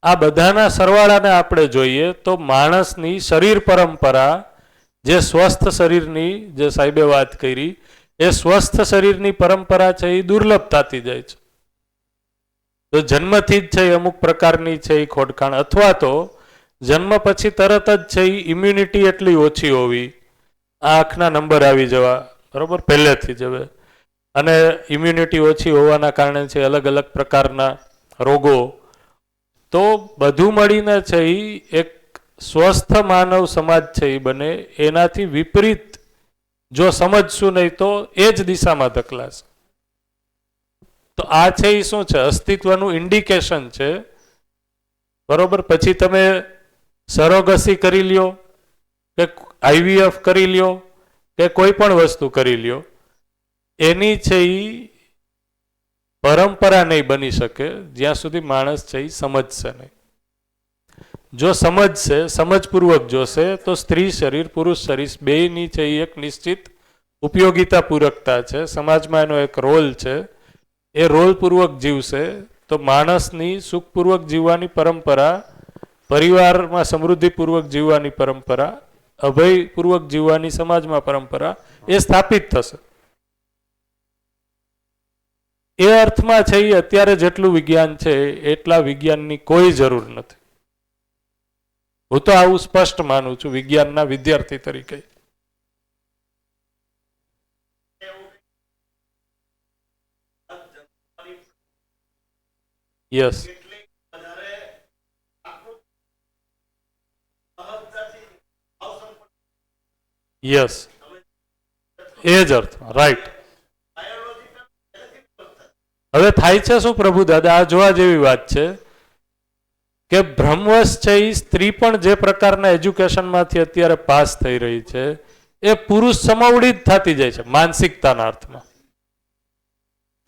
આ બધાના સરવાળાને આપણે જોઈએ તો માણસની શરીર પરંપરા, જે સ્વસ્થ શરીરની જે સાહેબે વાત કરી, એ સ્વસ્થ શરીરની પરંપરા છે એ દુર્લભ થતી જાય છે. તો જન્મથી જ છે અમુક પ્રકારની છે એ ખોડખાણ, અથવા તો જન્મ પછી તરત જ છે એ ઇમ્યુનિટી એટલી ઓછી હોવી, આંખના નંબર આવી જવા, બરોબર, પહેલેથી જ હવે, અને ઇમ્યુનિટી ઓછી હોવાના કારણે છે અલગ અલગ પ્રકારના રોગો. તો બધું મળીને છે એ એક સ્વસ્થ માનવ સમાજ છે એ બને, એનાથી વિપરીત જો સમજશું નહીં તો એ જ દિશામાં ધકલાશે. તો આ છે એ શું છે, અસ્તિત્વનું ઇન્ડિકેશન છે. બરોબર. પછી તમે સરોગસી કરી લ્યો કે IVF કરી લ્યો કે કોઈ પણ વસ્તુ કરી લ્યો, એની છે એ પરંપરા નહીં બની શકે જ્યાં સુધી માણસ છે એ સમજશે નહીં. જો સમજશે, સમજપૂર્વક જોશે, તો સ્ત્રી શરીર પુરુષ શરીર બેયની છે એ એક નિશ્ચિત ઉપયોગિતા પૂરકતા છે, સમાજમાં એનો એક રોલ છે, એ રોલ પૂર્વક જીવશે તો માણસની સુખપૂર્વક જીવવાની પરંપરા, પરિવારમાં સમૃદ્ધિપૂર્વક જીવવાની પરંપરા, અભયપૂર્વક જીવવાની સમાજમાં પરંપરા એ સ્થાપિત થશે. એ અર્થમાં છે એ અત્યારે જેટલું વિજ્ઞાન છે એટલા વિજ્ઞાનની કોઈ જરૂર નથી. હું તો આવું સ્પષ્ટ માનું છું વિજ્ઞાનના વિદ્યાર્થી તરીકે. યસ યસ એ જ અર્થ રાઈટ. હવે થાય છે શું પ્રભુ દાદા, આ જોવા જેવી વાત છે કે બ્રહ્મવશ છે એ સ્ત્રી પણ જે પ્રકારના એજ્યુકેશનમાંથી અત્યારે પાસ થઈ રહી છે એ પુરુષ સમવડી જ થતી જાય છે માનસિકતાના અર્થમાં.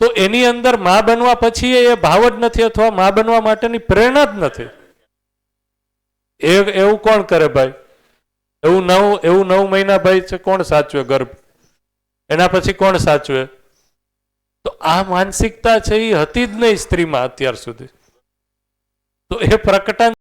તો એની અંદર મા બનવા પછી એ ભાવ જ નથી અથવા મા બનવા માટેની પ્રેરણા જ નથી. એવું કોણ કરે ભાઈ? એવું 9 મહિના ભાઈ છે કોણ સાચવે ગર્ભ? એના પછી કોણ સાચવે? તો આ માનસિકતા છે એ હતી જ નહીં સ્ત્રીમાં અત્યાર સુધી. તો એ પ્રકટન